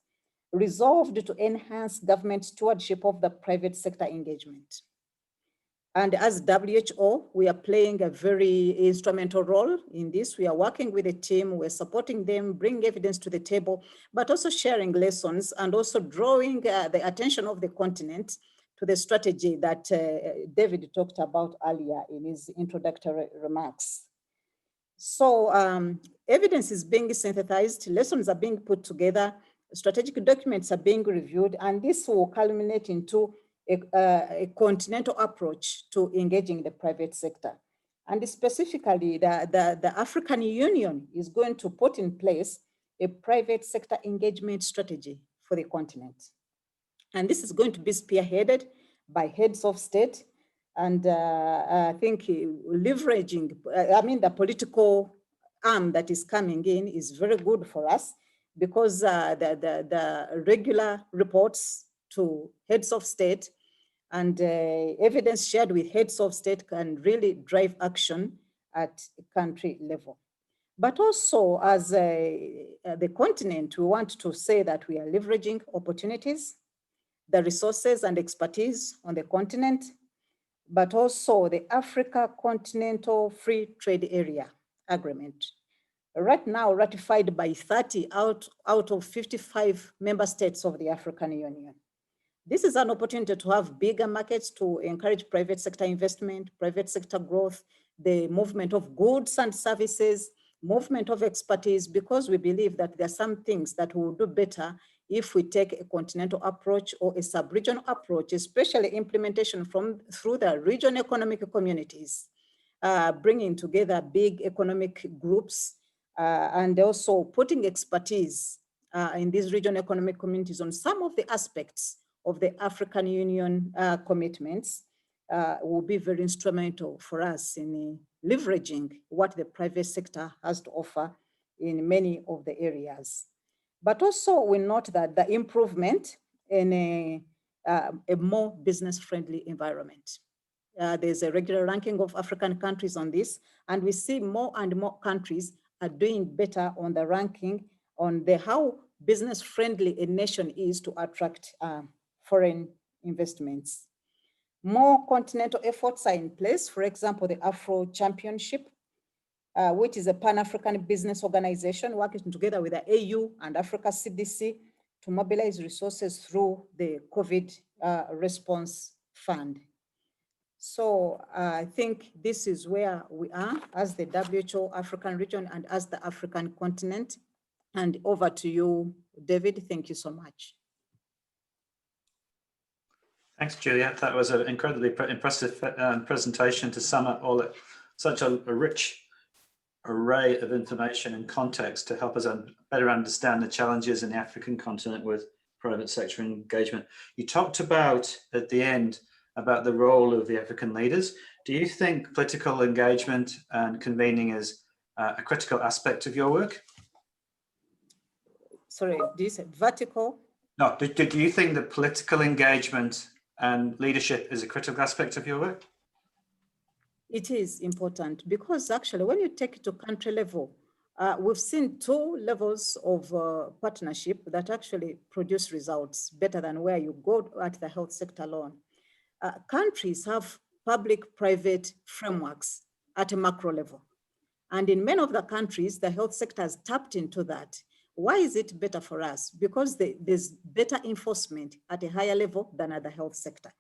resolved to enhance government stewardship of the private sector engagement. And as WHO, we are playing a very instrumental role in this. We are working with a team, we're supporting them, bring evidence to the table, but also sharing lessons and also drawing the attention of the continent to the strategy that David talked about earlier in his introductory remarks. So evidence is being synthesized, lessons are being put together, strategic documents are being reviewed, and this will culminate into a continental approach to engaging the private sector. And specifically, the African Union is going to put in place a private sector engagement strategy for the continent. And this is going to be spearheaded by heads of state. And I think leveraging, the political arm that is coming in is very good for us, because the regular reports to heads of state and evidence shared with heads of state can really drive action at a country level. But also as the continent, we want to say that we are leveraging opportunities, the resources and expertise on the continent, but also the Africa Continental Free Trade Area Agreement, right now ratified by 30 out of 55 member states of the African Union. This is an opportunity to have bigger markets, to encourage private sector investment, private sector growth, the movement of goods and services, movement of expertise, because we believe that there are some things that we'll do better if we take a continental approach or a sub-regional approach, especially implementation through the regional economic communities, bringing together big economic groups, and also putting expertise in these regional economic communities on some of the aspects of the African Union commitments will be very instrumental for us in leveraging what the private sector has to offer in many of the areas. But also we note that the improvement in a more business-friendly environment. There's a regular ranking of African countries on this, and we see more and more countries are doing better on the ranking on how business-friendly a nation is to attract foreign investments. More continental efforts are in place. For example, the Afro Championship, which is a Pan-African business organization working together with the AU and Africa CDC to mobilize resources through the COVID response fund. So I think this is where we are as the WHO African region and as the African continent. And over to you, David. Thank you so much. Thanks, Juliet. That was an incredibly impressive presentation to sum up all that, such a rich array of information and context to help us better understand the challenges in the African continent with private sector engagement. You talked about, at the end, about the role of the African leaders. Do you think political engagement and convening is a critical aspect of your work? Sorry, do you say vertical? No, do you think that political engagement and leadership is a critical aspect of your work? It is important because actually when you take it to country level, we've seen two levels of partnership that actually produce results better than where you go at the health sector alone. Countries have public-private frameworks at a macro level. And in many of the countries, the health sector has tapped into that. Why is it better for us? Because there's better enforcement at a higher level than at the health sector.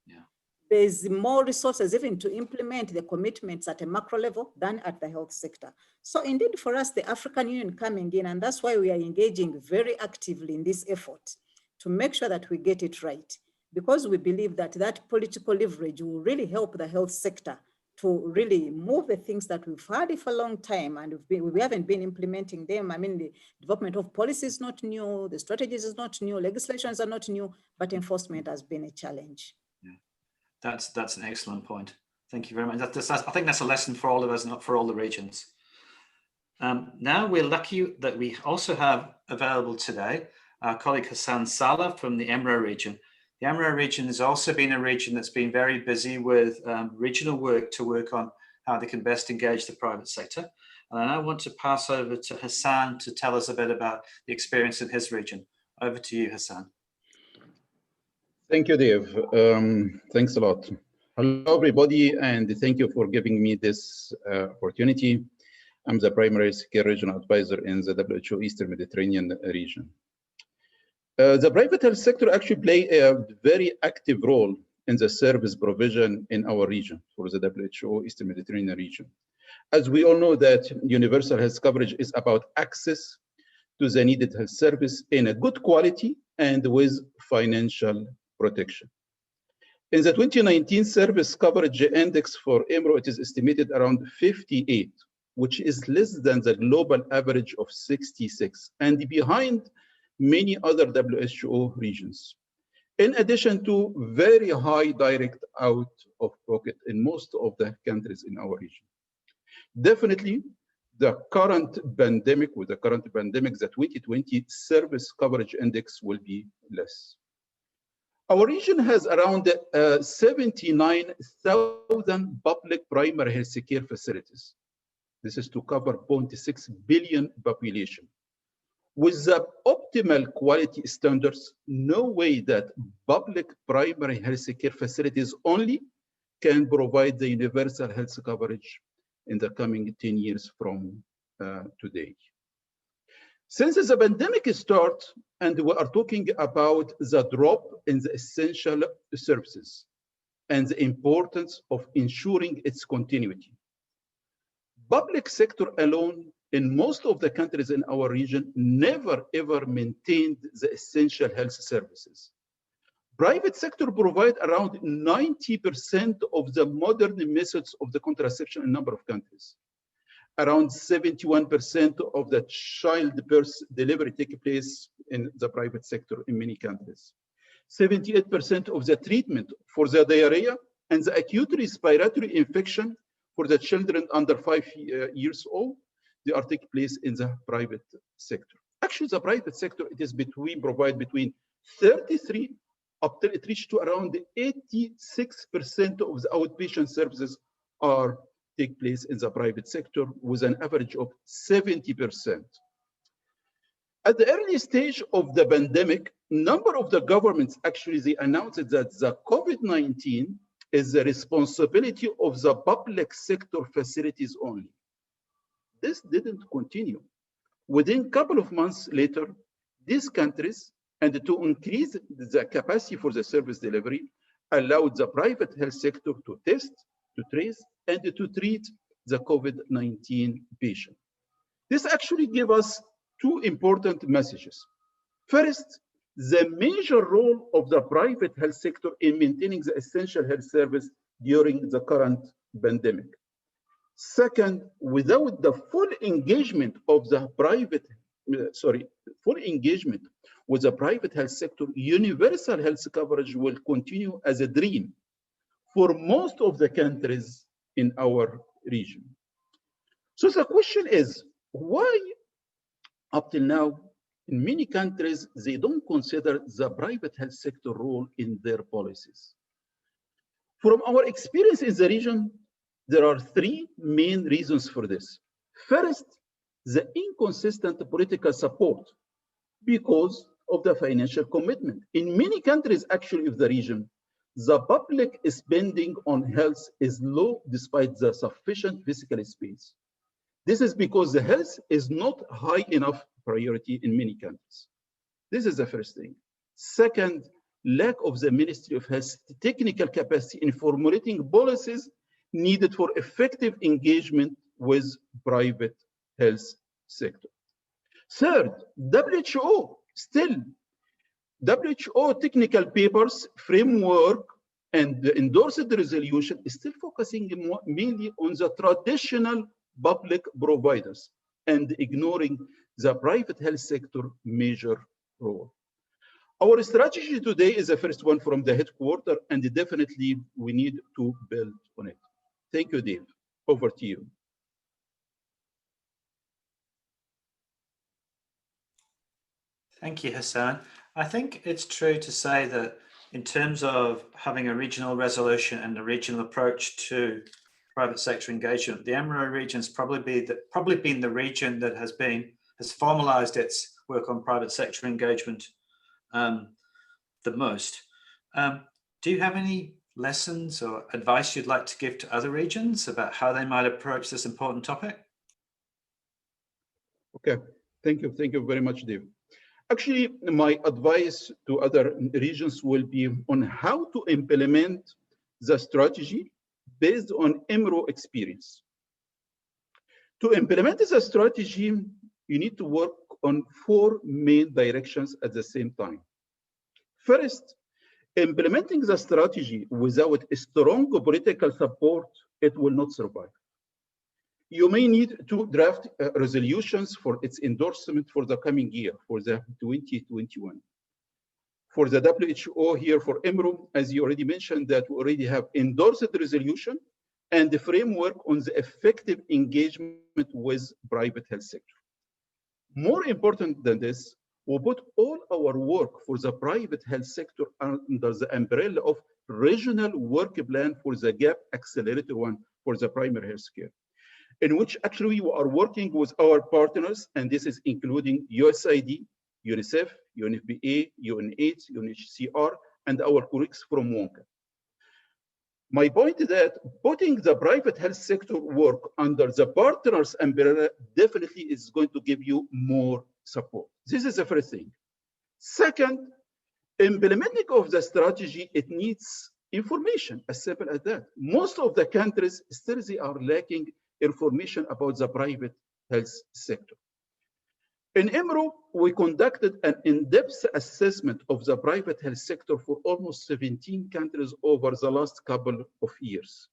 Yeah. There's more resources even to implement the commitments at a macro level than at the health sector. So indeed for us, the African Union coming in, and that's why we are engaging very actively in this effort to make sure that we get it right, because we believe that that political leverage will really help the health sector to really move the things that we've had for a long time and we haven't been implementing them. I mean, the development of policy is not new, the strategies is not new, legislations are not new, but enforcement has been a challenge. Yeah. That's an excellent point. Thank you very much. I think that's a lesson for all of us, not for all the regions. Now we're lucky that we also have available today our colleague Hassan Salah from the Emro region. The Emro region has also been a region that's been very busy with regional work to work on how they can best engage the private sector. And I now want to pass over to Hassan to tell us a bit about the experience in his region. Over to you, Hassan. Thank you, Dave. Thanks a lot. Hello, everybody, and thank you for giving me this opportunity. I'm the primary care regional advisor in the WHO Eastern Mediterranean region. The private health sector actually play a very active role in the service provision in our region for the WHO Eastern Mediterranean region. As we all know that universal health coverage is about access to the needed health service in a good quality and with financial protection. In the 2019 service coverage index for EMRO, it is estimated around 58, which is less than the global average of 66 and behind many other WHO regions. In addition to very high direct out of pocket in most of the countries in our region. Definitely, the current pandemic, the 2020 service coverage index will be less. Our region has around 79,000 public primary health care facilities. This is to cover 0.6 billion population. With the optimal quality standards, no way that public primary health care facilities only can provide the universal health coverage in the coming 10 years from today. Since the pandemic started, and we are talking about the drop in the essential services and the importance of ensuring its continuity. Public sector alone in most of the countries in our region never ever maintained the essential health services. Private sector provide around 90% of the modern methods of the contraception in a number of countries. Around 71% of the childbirth delivery take place in the private sector in many countries. 78% of the treatment for the diarrhea and the acute respiratory infection for the children under 5 years old, they are take place in the private sector. Actually, the private sector, it is provide between 33 up to it reached to around 86% of the outpatient services are take place in the private sector with an average of 70%. At the early stage of the pandemic, number of the governments actually they announced that the COVID-19 is the responsibility of the public sector facilities only. This didn't continue. Within a couple of months later, these countries, and to increase the capacity for the service delivery, allowed the private health sector to test, to trace, and to treat the COVID-19 patient. This actually gave us two important messages. First, the major role of the private health sector in maintaining the essential health service during the current pandemic. Second, without the full engagement of the full engagement with the private health sector, universal health coverage will continue as a dream for most of the countries in our region. So the question is, why up till now In many countries, they don't consider the private health sector role in their policies. From our experience in the region, there are three main reasons for this. First, the inconsistent political support because of the financial commitment. In many countries, actually, of the region, the public spending on health is low despite the sufficient physical space. This is because the health is not high enough priority in many countries. This is the first thing. Second, lack of the Ministry of Health technical capacity in formulating policies needed for effective engagement with private health sector. Third, WHO, still, WHO technical papers, framework, and the endorsed resolution is still focusing mainly on the traditional public providers and ignoring the private health sector major role. Our strategy today is the first one from the headquarters, and definitely we need to build on it. Thank you, Dave. Over to you. Thank you, Hassan. I think it's true to say that in terms of having a regional resolution and a regional approach to private sector engagement, the EMRO region has probably been the region that has formalized its work on private sector engagement the most. Do you have any lessons or advice you'd like to give to other regions about how they might approach this important topic? Okay, thank you very much, Dave. Actually, my advice to other regions will be on how to implement the strategy based on EMRO experience. To implement the strategy, you need to work on 4 main directions at the same time. First, implementing the strategy without a strong political support, it will not survive. You may need to draft resolutions for its endorsement for the coming year, for the 2021. For the WHO here, for EMRO, as you already mentioned, that we already have endorsed the resolution and the framework on the effective engagement with private health sector. More important than this, we put all our work for the private health sector under the umbrella of regional work plan for the gap accelerator one for the primary health care, in which actually we are working with our partners, and this is including USAID, UNICEF, UNFPA, UNAIDS, UNHCR, and our colleagues from WONCA. My point is that putting the private health sector work under the partners umbrella definitely is going to give you more support. This is the first thing. Second, implementing of the strategy, it needs information, as simple as that. Most of the countries still they are lacking information about the private health sector. In EMRO, we conducted an in-depth assessment of the private health sector for almost 17 countries over the last couple of years.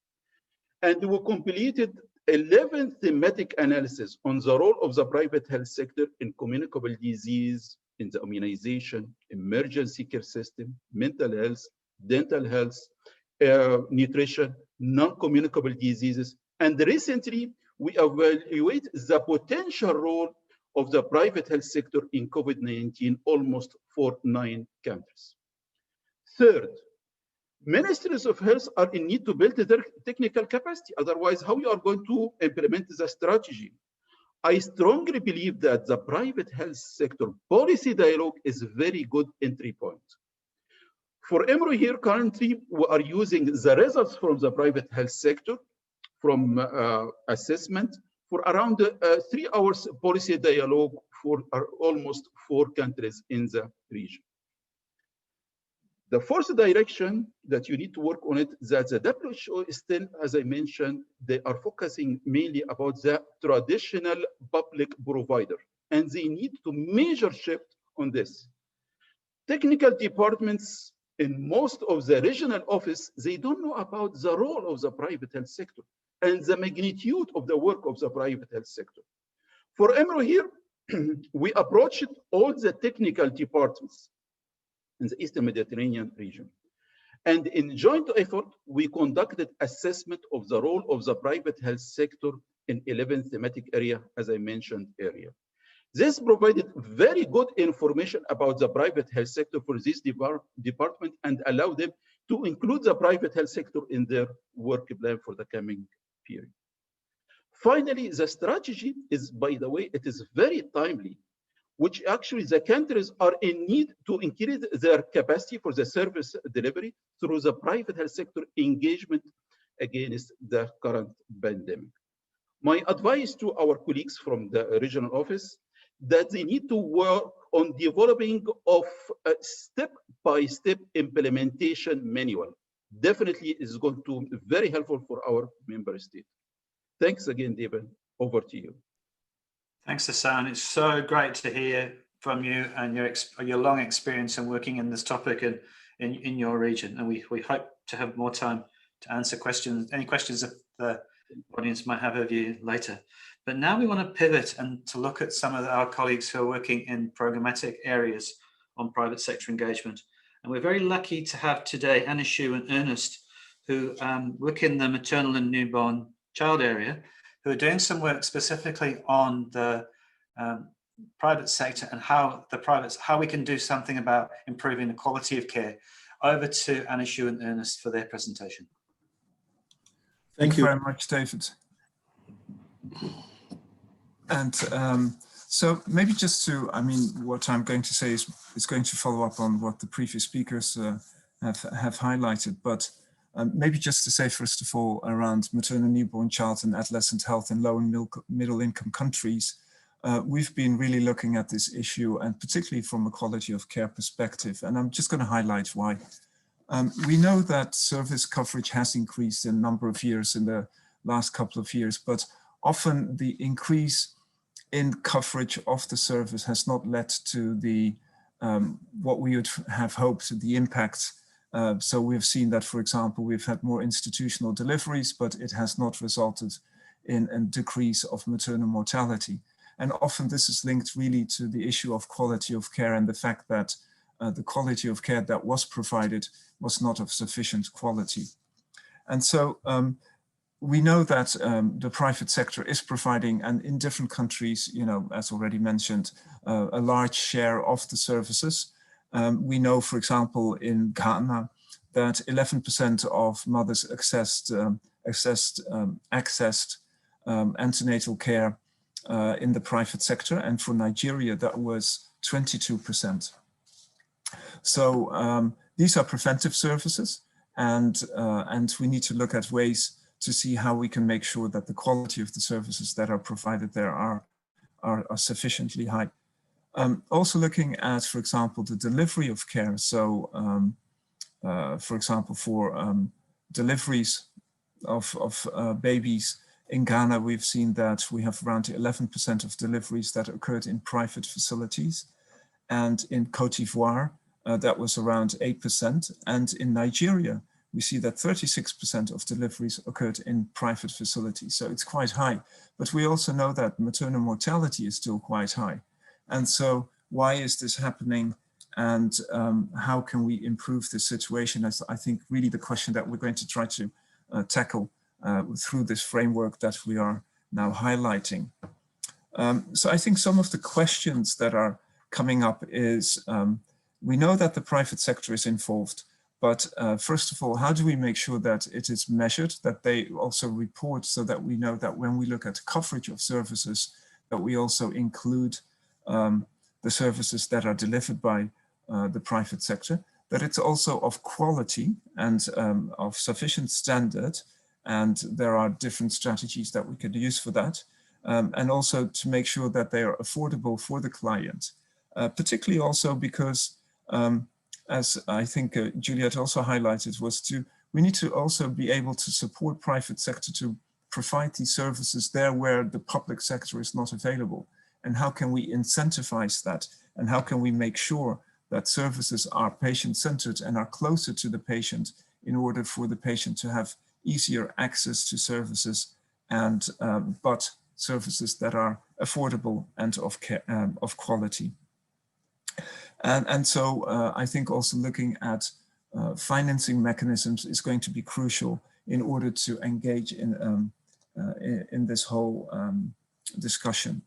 And we completed 11 thematic analysis on the role of the private health sector in communicable disease, in the immunization, emergency care system, mental health, dental health, nutrition, non-communicable diseases. And recently, we evaluate the potential role of the private health sector in COVID-19 almost for 9 countries. Third, ministries of health are in need to build their technical capacity. Otherwise, how you are going to implement the strategy? I strongly believe that the private health sector policy dialogue is a very good entry point. For EMRO here, currently, we are using the results from the private health sector from assessment for around 3 hours policy dialogue for almost 4 countries in the region. The fourth direction that you need to work on it, that the WHO is still, as I mentioned, they are focusing mainly about the traditional public provider, and they need to major shift on this. Technical departments in most of the regional office, they don't know about the role of the private health sector and the magnitude of the work of the private health sector. For EMRO here, we approached all the technical departments in the Eastern Mediterranean region. And in joint effort, we conducted assessment of the role of the private health sector in 11 thematic areas, as I mentioned earlier. This provided very good information about the private health sector for this department and allow them to include the private health sector in their work plan for the coming period. Finally, the strategy is, by the way, it is very timely, which actually the countries are in need to increase their capacity for the service delivery through the private health sector engagement against the current pandemic. My advice to our colleagues from the regional office that they need to work on developing of a step-by-step implementation manual. Definitely is going to be very helpful for our member state. Thanks again, David. Over to you. Thanks, Hassan. It's so great to hear from you and your long experience in working in this topic and in your region. And we hope to have more time to answer questions, any questions that the audience might have of you later. But now we want to pivot and to look at some of our colleagues who are working in programmatic areas on private sector engagement. And we're very lucky to have today Asidu and Ernest, who work in the maternal and newborn child area, who are doing some work specifically on the private sector and how we can do something about improving the quality of care. Over to Asidu and Ernest for their presentation. Thank you very much, David. And so maybe just to, what I'm going to say is going to follow up on what the previous speakers have highlighted, but maybe just to say, first of all, around maternal newborn child and adolescent health in low and middle income countries, we've been really looking at this issue, and particularly from a quality of care perspective. And I'm just going to highlight why. We know that service coverage has increased in a number of years in the last couple of years, but often the increase in coverage of the service has not led to the what we would have hoped, the impact. So we've seen that, for example, we've had more institutional deliveries, but it has not resulted in a decrease of maternal mortality. And often this is linked really to the issue of quality of care and the fact that the quality of care that was provided was not of sufficient quality. And so we know that the private sector is providing, and in different countries, as already mentioned, a large share of the services. We know, for example, in Ghana, that 11% of mothers accessed antenatal care in the private sector, and for Nigeria, that was 22%. So these are preventive services, and we need to look at ways to see how we can make sure that the quality of the services that are provided there are sufficiently high. Also looking at, for example, the delivery of care. So, for example, for deliveries of babies in Ghana, we've seen that we have around 11% of deliveries that occurred in private facilities. And in Côte d'Ivoire, that was around 8%. And in Nigeria, we see that 36% of deliveries occurred in private facilities. So it's quite high. But we also know that maternal mortality is still quite high. And so why is this happening? And how can we improve the situation? That's, I think, really the question that we're going to try to tackle through this framework that we are now highlighting. So I think some of the questions that are coming up is, we know that the private sector is involved, but first of all, how do we make sure that it is measured, that they also report, so that we know that when we look at coverage of services, that we also include the services that are delivered by the private sector, that it's also of quality and of sufficient standard, and there are different strategies that we could use for that, and also to make sure that they are affordable for the client, particularly also because, as I think Juliet also highlighted, we need to also be able to support private sector to provide these services there where the public sector is not available. And how can we incentivize that? And how can we make sure that services are patient-centered and are closer to the patient in order for the patient to have easier access to services, and but services that are affordable and of quality. And so I think also looking at financing mechanisms is going to be crucial in order to engage in this whole discussion.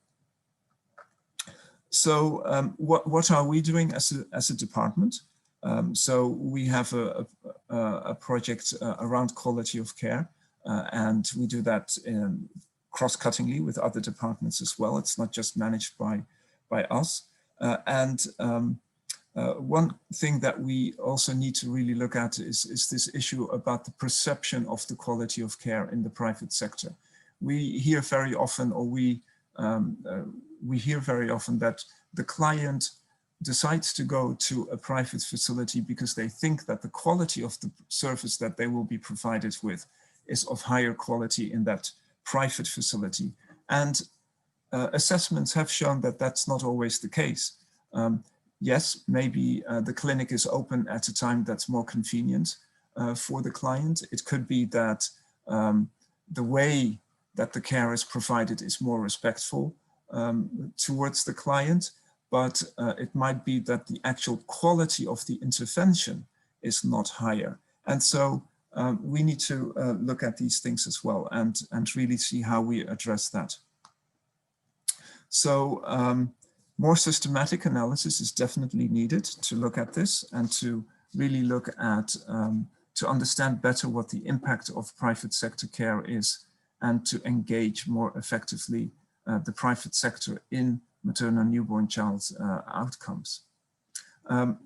So what are we doing as a department? So we have a project around quality of care, and we do that cross-cuttingly with other departments as well. It's not just managed by us. One thing that we also need to really look at is this issue about the perception of the quality of care in the private sector. We hear very often, or we hear very often that the client decides to go to a private facility because they think that the quality of the service that they will be provided with is of higher quality in that private facility. And assessments have shown that that's not always the case. Yes, maybe the clinic is open at a time that's more convenient for the client. It could be that the way that the care is provided is more respectful towards the client, but it might be that the actual quality of the intervention is not higher. And so we need to look at these things as well and really see how we address that. So more systematic analysis is definitely needed to look at this and to really look at, to understand better what the impact of private sector care is and to engage more effectively the private sector in maternal newborn child's outcomes.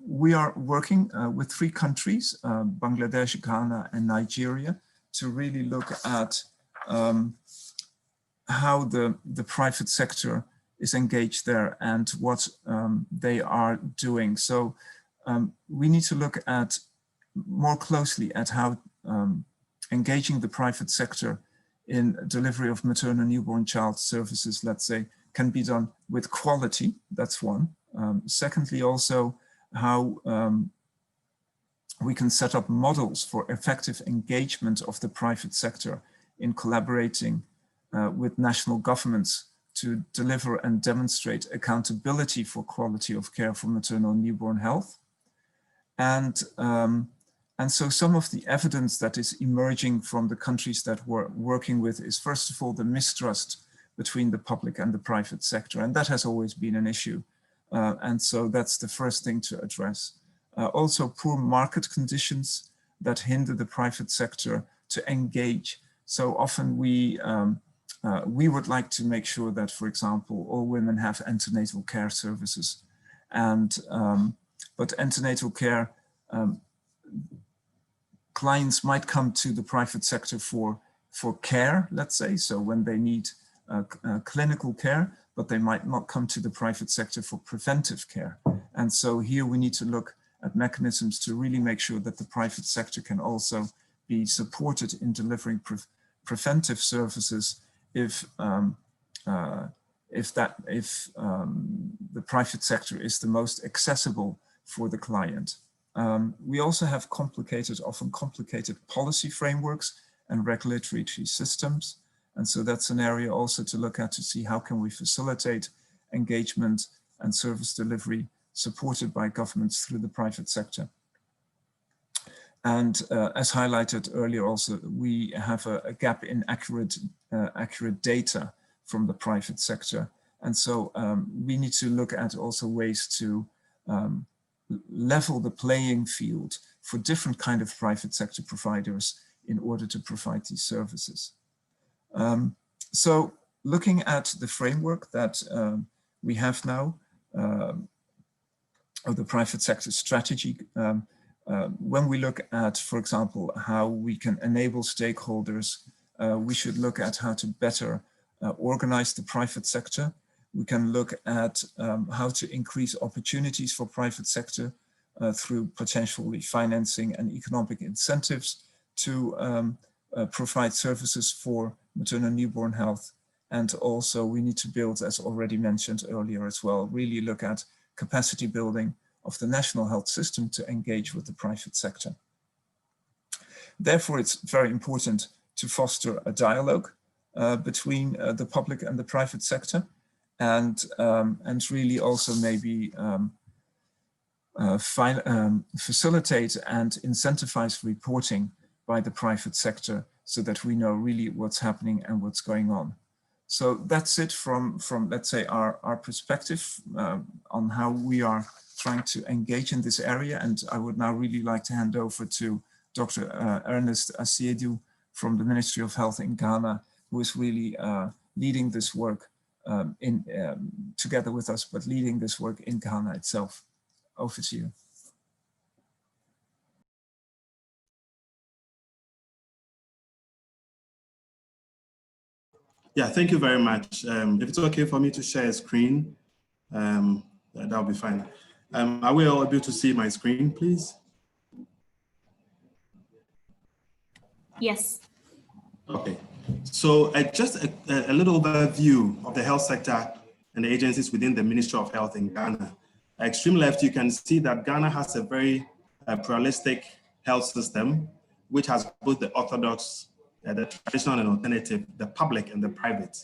We are working with 3 countries, Bangladesh, Ghana, and Nigeria, to really look at how the private sector is engaged there and what they are doing. So we need to look at more closely at how engaging the private sector in delivery of maternal newborn child services, let's say, can be done with quality. That's one. Secondly, also how we can set up models for effective engagement of the private sector in collaborating with national governments to deliver and demonstrate accountability for quality of care for maternal and newborn health. And so some of the evidence that is emerging from the countries that we're working with is, first of all, the mistrust between the public and the private sector. And that has always been an issue. And so that's the first thing to address. Also, poor market conditions that hinder the private sector to engage. So often we would like to make sure that, for example, all women have antenatal care services. And but antenatal care, clients might come to the private sector for care, let's say, so when they need clinical care, but they might not come to the private sector for preventive care. And so here we need to look at mechanisms to really make sure that the private sector can also be supported in delivering preventive services if the private sector is the most accessible for the client. We also have often complicated policy frameworks and regulatory systems. And so that's an area also to look at to see how can we facilitate engagement and service delivery supported by governments through the private sector. And as highlighted earlier also, we have a gap in accurate data from the private sector. And so we need to look at also ways to level the playing field for different kind of private sector providers in order to provide these services. So looking at the framework that we have now, of the private sector strategy, when we look at, for example, how we can enable stakeholders, we should look at how to better organize the private sector. We can look at how to increase opportunities for private sector through potentially financing and economic incentives to provide services for maternal newborn health. And also we need to build, as already mentioned earlier as well, really look at capacity building of the national health system to engage with the private sector. Therefore, it's very important to foster a dialogue between the public and the private sector, and really also maybe facilitate and incentivize reporting by the private sector so that we know really what's happening and what's going on. So that's it from let's say, our perspective on how we are trying to engage in this area. And I would now really like to hand over to Dr. Ernest Asidu from the Ministry of Health in Ghana, who is really leading this work together with us, but leading this work in Ghana itself. Over to you. Yeah, thank you very much. If it's okay for me to share a screen, that'll be fine. Are we all able to see my screen, please? Yes. Okay, so just a little overview of the health sector and the agencies within the Ministry of Health in Ghana. Extreme left, you can see that Ghana has a very pluralistic health system, which has both the orthodox, the traditional and alternative, the public and the private.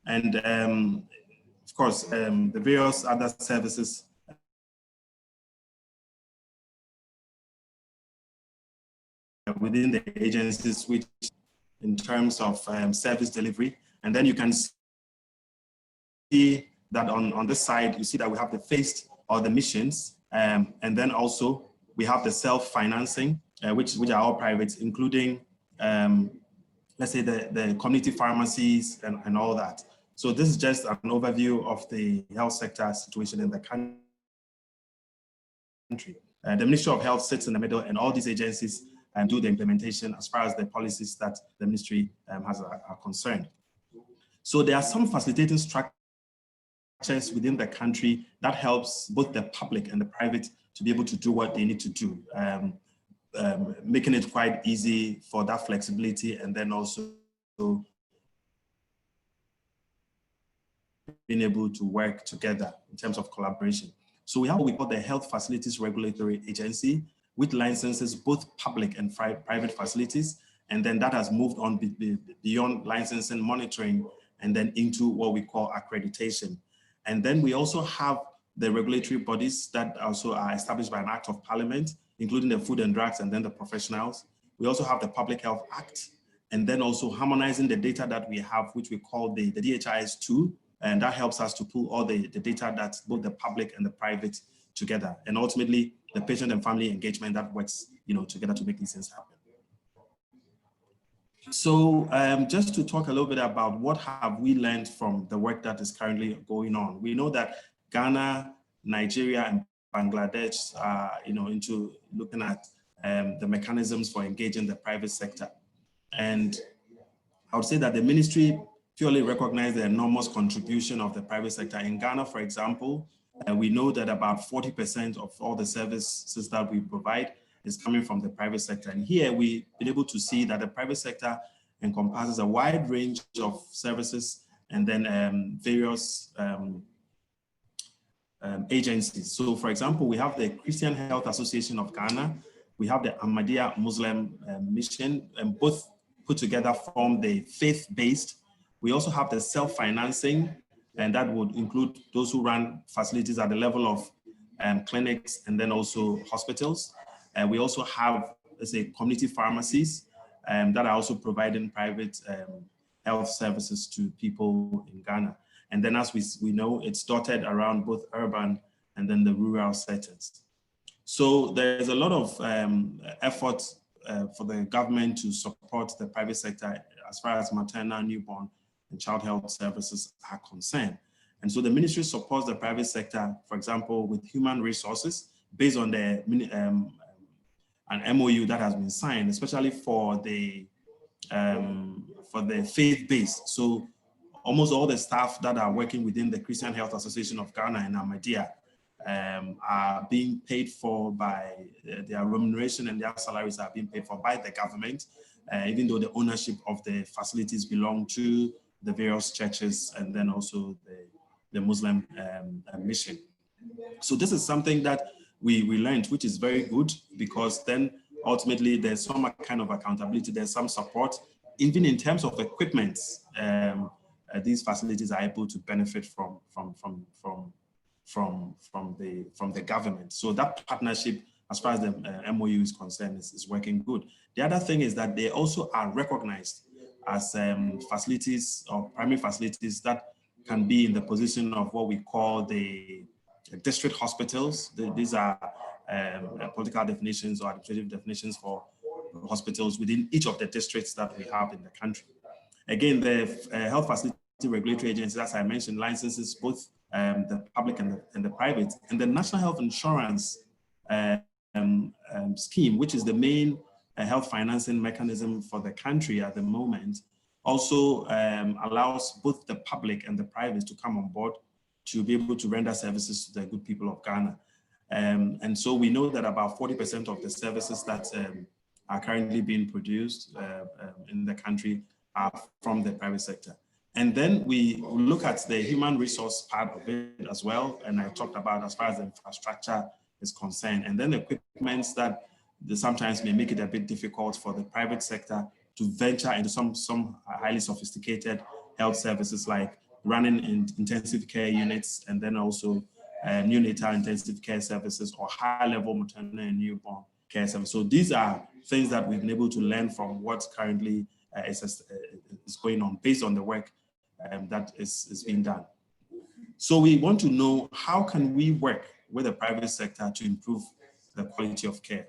And of course, the various other services within the agencies, which in terms of service delivery. And then you can see that on this side, you see that we have the phased or the missions. And then also we have the self-financing, which are all private, including, let's say the community pharmacies and all that. So this is just an overview of the health sector situation in the country. The Ministry of Health sits in the middle, and all these agencies do the implementation as far as the policies that the ministry has are concerned. So there are some facilitating structures within the country that helps both the public and the private to be able to do what they need to do, making it quite easy for that flexibility, and then also being able to work together in terms of collaboration. So we have what we call the Health Facilities Regulatory Agency, which licenses both public and private facilities. And then that has moved on beyond licensing, monitoring, and then into what we call accreditation. And then we also have the regulatory bodies that also are established by an act of parliament, including the Food and Drugs and then the professionals. We also have the Public Health Act, and then also harmonizing the data that we have, which we call the DHIS2, and that helps us to pull all the data that's both the public and the private together. And ultimately, the patient and family engagement that works, together to make these things happen. So just to talk a little bit about what have we learned from the work that is currently going on. We know that Ghana, Nigeria, and Bangladesh are, into looking at the mechanisms for engaging the private sector. And I would say that the ministry purely recognized the enormous contribution of the private sector. In Ghana, for example, we know that about 40% of all the services that we provide is coming from the private sector. And here we've been able to see that the private sector encompasses a wide range of services and then various agencies. So for example, we have the Christian Health Association of Ghana, we have the Ahmadiyya Muslim Mission, and both put together form the faith-based. We also have the self-financing, and that would include those who run facilities at the level of clinics and then also hospitals. And we also have, let's say, community pharmacies that are also providing private health services to people in Ghana. And then as we know, it's dotted around both urban and then the rural settings. So there's a lot of effort for the government to support the private sector as far as maternal, newborn, and child health services are concerned. And so the ministry supports the private sector, for example, with human resources based on the an MOU that has been signed, especially for the faith-based. So almost all the staff that are working within the Christian Health Association of Ghana and Ahmadiyya are being paid for by their remuneration, and their salaries are being paid for by the government, even though the ownership of the facilities belong to the various churches and then also the Muslim mission. So this is something that we learned, which is very good, because then ultimately there's some kind of accountability, there's some support, even in terms of equipment. These facilities are able to benefit from the government. So that partnership, as far as the MOU is concerned, is working good. The other thing is that they also are recognized as facilities or primary facilities that can be in the position of what we call the district hospitals. These are political definitions or administrative definitions for hospitals within each of the districts that we have in the country. Again, the health facility regulatory agencies, as I mentioned, licenses both the public and the private, and the National Health Insurance scheme, which is the main health financing mechanism for the country at the moment, also allows both the public and the private to come on board to be able to render services to the good people of Ghana. And so we know that about 40% of the services that are currently being produced in the country are from the private sector. And then we look at the human resource part of it as well, and I talked about as far as the infrastructure is concerned, and then the equipment that sometimes may make it a bit difficult for the private sector to venture into some highly sophisticated health services like running in intensive care units, and then also neonatal intensive care services or high-level maternal and newborn care services. So these are things that we've been able to learn from what currently is going on based on the work that is being done. So we want to know, how can we work with the private sector to improve the quality of care?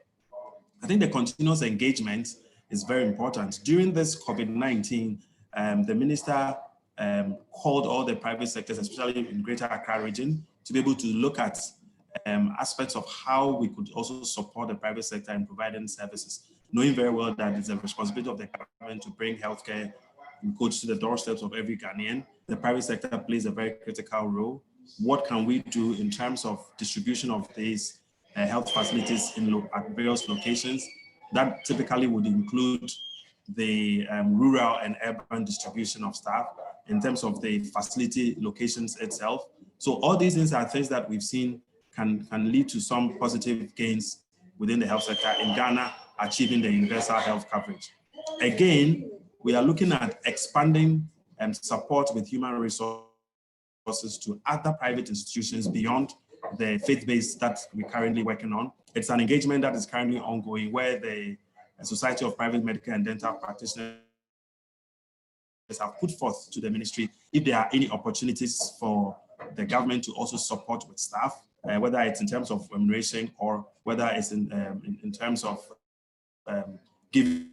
I think the continuous engagement is very important. During this COVID-19, the minister called all the private sectors, especially in Greater Accra region, to be able to look at aspects of how we could also support the private sector in providing services, knowing very well that it's a responsibility of the government to bring healthcare goods to the doorsteps of every Ghanaian. The private sector plays a very critical role. What can we do in terms of distribution of these health facilities at various locations? That typically would include the rural and urban distribution of staff in terms of the facility locations itself. So all these things are things that we've seen can lead to some positive gains within the health sector in Ghana, achieving the universal health coverage. Again, we are looking at expanding support with human resources to other private institutions beyond the faith-based that we're currently working on. It's an engagement that is currently ongoing where the Society of Private Medical and Dental Practitioners have put forth to the ministry if there are any opportunities for the government to also support with staff, whether it's in terms of remuneration or whether it's in terms of giving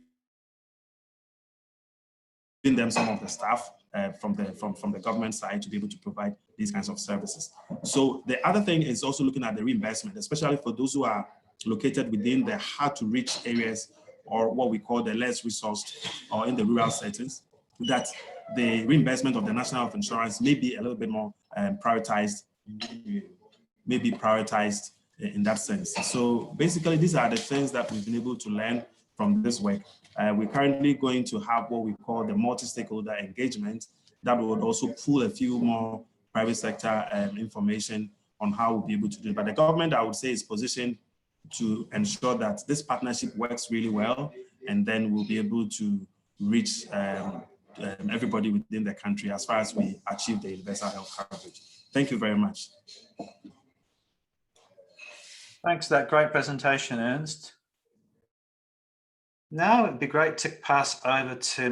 them some of the staff from the government side to be able to provide these kinds of services. So the other thing is also looking at the reimbursement, especially for those who are located within the hard-to-reach areas or what we call the less resourced or in the rural settings, that the reimbursement of the National Health Insurance may be a little bit more prioritized, in that sense. So basically, these are the things that we've been able to learn from this work. We're currently going to have what we call the multi-stakeholder engagement that would also pull a few more private sector information on how we'll be able to do it. But the government, I would say, is positioned to ensure that this partnership works really well, and then we'll be able to reach everybody within the country as far as we achieve the universal health coverage. Thank you very much. Thanks for that great presentation, Ernest. Now it'd be great to pass over to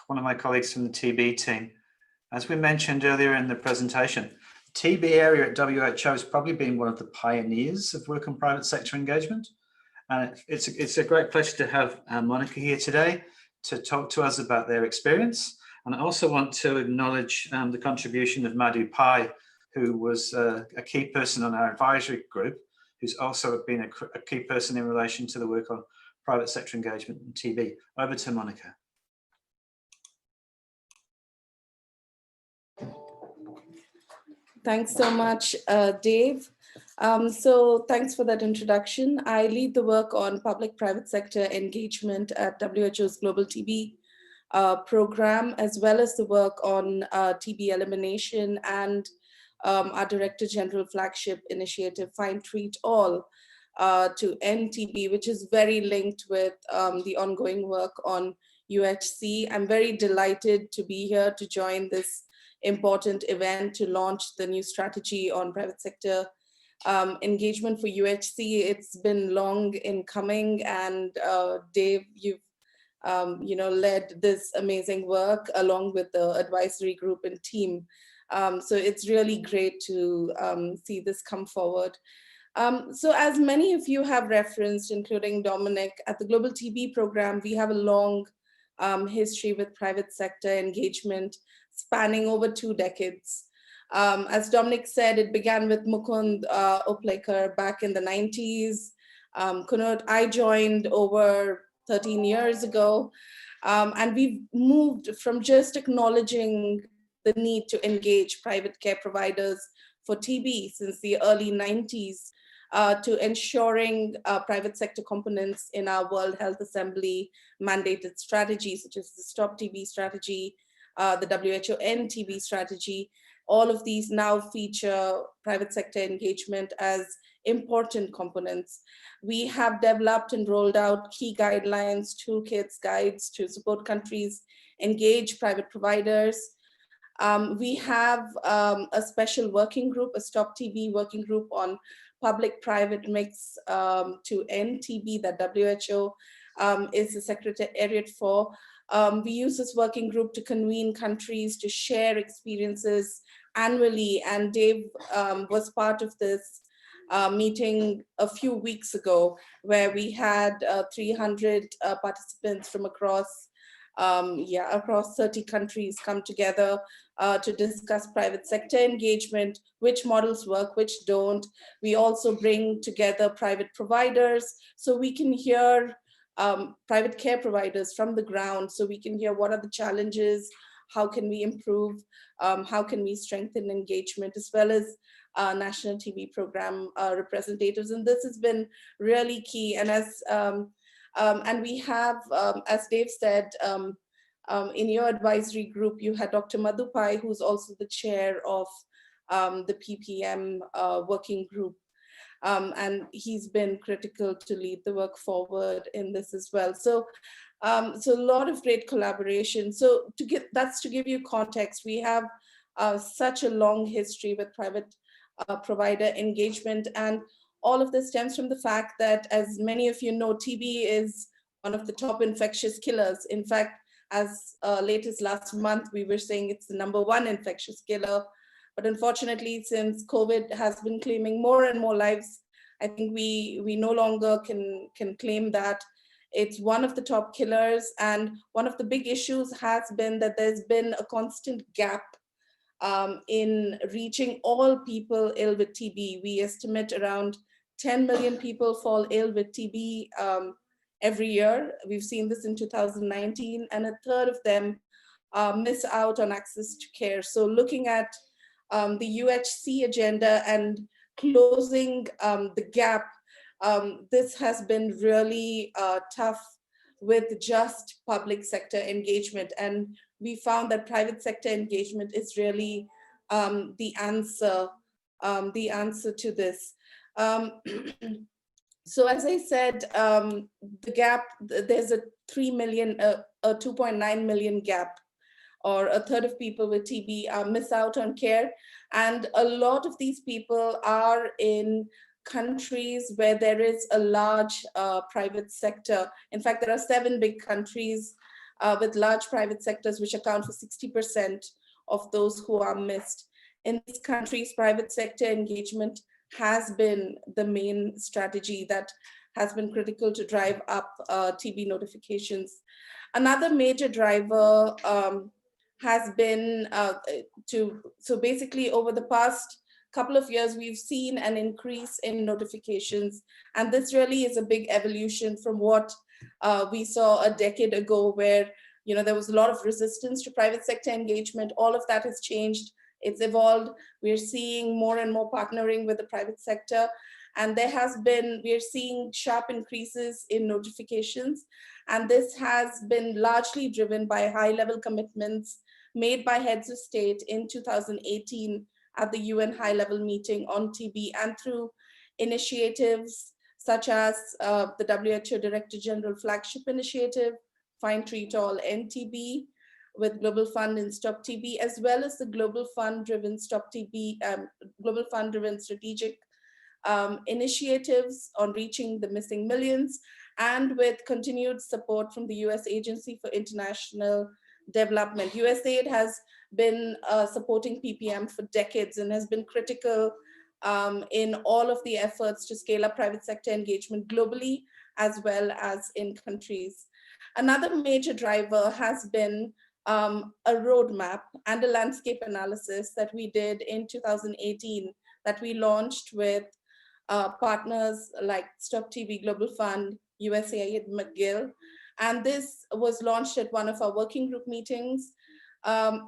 one of my colleagues from the TB team. As we mentioned earlier in the presentation, the TB area at WHO has probably been one of the pioneers of work on private sector engagement. And it's a great pleasure to have Monica here today to talk to us about their experience. And I also want to acknowledge the contribution of Madhu Pai, who was a key person on our advisory group, who's also been a key person in relation to the work on private sector engagement and TB. Over to Monica. Thanks so much, Dave. So thanks for that introduction. I lead the work on public-private sector engagement at WHO's Global TB program, as well as the work on TB elimination and our Director General flagship initiative, Find, Treat, All, to end TB, which is very linked with the ongoing work on UHC. I'm very delighted to be here to join this important event to launch the new strategy on private sector engagement for UHC. It's been long in coming, and Dave, you've led this amazing work along with the advisory group and team. So it's really great to see this come forward. So as many of you have referenced, including Dominic, at the Global TB program, we have a long history with private sector engagement spanning over 2 decades. As Dominic said, it began with Mukund Oplekar back in the 90s. Kunut, I joined over 13 years ago, and we've moved from just acknowledging the need to engage private care providers for TB since the early 90s to ensuring private sector components in our World Health Assembly mandated strategies, such as the Stop TB strategy, the WHO End TB strategy. All of these now feature private sector engagement as important components. We have developed and rolled out key guidelines, toolkits, guides to support countries engage private providers. We have a special working group, a Stop TB working group on public-private mix to end TB that WHO is the secretariat for. We use this working group to convene countries to share experiences annually, and Dave was part of this meeting a few weeks ago, where we had 300 participants from across 30 countries come together to discuss private sector engagement, which models work, which don't. We also bring together private providers so we can hear private care providers from the ground, so we can hear what are the challenges, how can we improve, how can we strengthen engagement, as well as national TB program representatives. And this has been really key. And and we have, as Dave said, in your advisory group, you had Dr. Madhupai, who's also the chair of the PPM working group. And he's been critical to lead the work forward in this as well. So, so a lot of great collaboration. So that's to give you context. We have such a long history with private provider engagement, and all of this stems from the fact that, as many of you know, TB is one of the top infectious killers. In fact, as late as last month, we were saying it's the #1 infectious killer. But unfortunately, since COVID has been claiming more and more lives, I think we no longer can claim that. It's one of the top killers. And one of the big issues has been that there's been a constant gap in reaching all people ill with TB. We estimate around 10 million people fall ill with TB every year. We've seen this in 2019, and a third of them miss out on access to care. So looking at the UHC agenda and closing the gap, this has been really tough with just public sector engagement. And we found that private sector engagement is really the answer to this. So as I said, the gap, there's a 2.9 million gap, or a third of people with TB miss out on care. And a lot of these people are in countries where there is a large private sector. In fact, there are 7 big countries with large private sectors, which account for 60% of those who are missed. In these countries, private sector engagement has been the main strategy that has been critical to drive up TB notifications. Another major driver has been so basically over the past couple of years, we've seen an increase in notifications. And this really is a big evolution from what we saw a decade ago, where there was a lot of resistance to private sector engagement. All of that has changed. It's evolved. We're seeing more and more partnering with the private sector. And we're seeing sharp increases in notifications. And this has been largely driven by high-level commitments made by heads of state in 2018 at the UN high-level meeting on TB, and through initiatives such as the WHO Director General Flagship Initiative, Find, Treat All, End TB, with Global Fund and Stop TB, as well as the Global Fund-driven Stop TB, Global Fund-driven Strategic initiatives on reaching the missing millions, and with continued support from the US Agency for International Development. USAID has been supporting PPM for decades and has been critical in all of the efforts to scale up private sector engagement globally, as well as in countries. Another major driver has been a roadmap and a landscape analysis that we did in 2018 that we launched with partners like Stop TB Global Fund, USAID, McGill. And this was launched at one of our working group meetings. And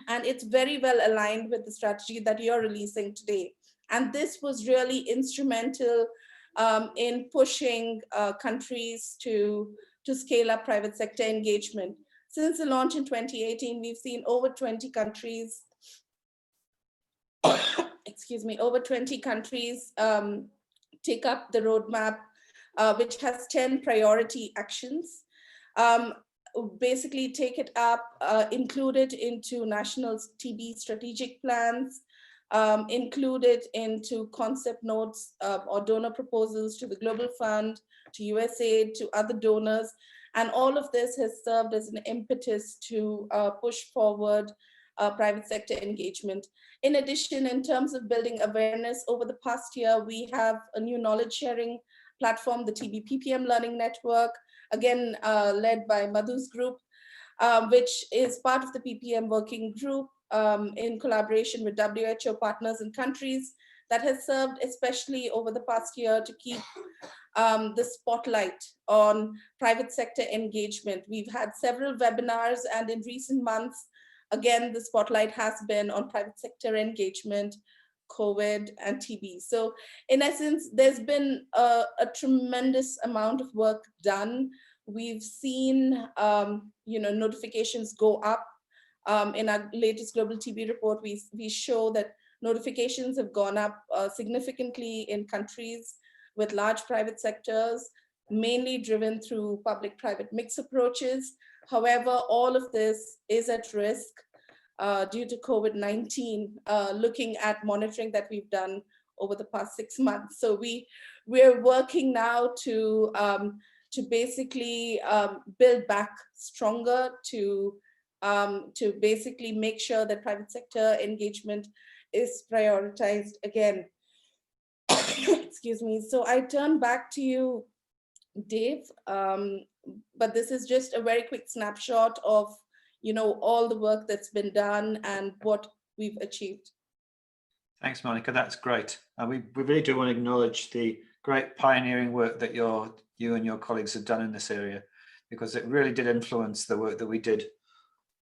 it's very well aligned with the strategy that you're releasing today. And this was really instrumental in pushing countries to scale up private sector engagement. Since the launch in 2018, we've seen over 20 countries, excuse me, over 20 countries take up the roadmap, which has 10 priority actions. Basically take it up, include it into national TB strategic plans, include it into concept notes or donor proposals to the Global Fund, to USAID, to other donors. And all of this has served as an impetus to push forward private sector engagement. In addition, in terms of building awareness, over the past year, we have a new knowledge sharing platform, the TB PPM Learning Network, again, led by Madhu's group, which is part of the PPM working group in collaboration with WHO partners and countries, that has served especially over the past year to keep the spotlight on private sector engagement. We've had several webinars, and in recent months, again, the spotlight has been on private sector engagement, COVID, and TB. So in essence, there's been a tremendous amount of work done. We've seen notifications go up. In our latest global TB report, we show that notifications have gone up significantly in countries with large private sectors, mainly driven through public-private mix approaches. However, all of this is at risk due to COVID-19, looking at monitoring that we've done over the past 6 months. So we're working now to basically build back stronger, to basically make sure that private sector engagement is prioritized again. Excuse me. So I turn back to you, Dave. But this is just a very quick snapshot of all the work that's been done and what we've achieved. Thanks, Monica. That's great. We really do want to acknowledge the great pioneering work that you and your colleagues have done in this area, because it really did influence the work that we did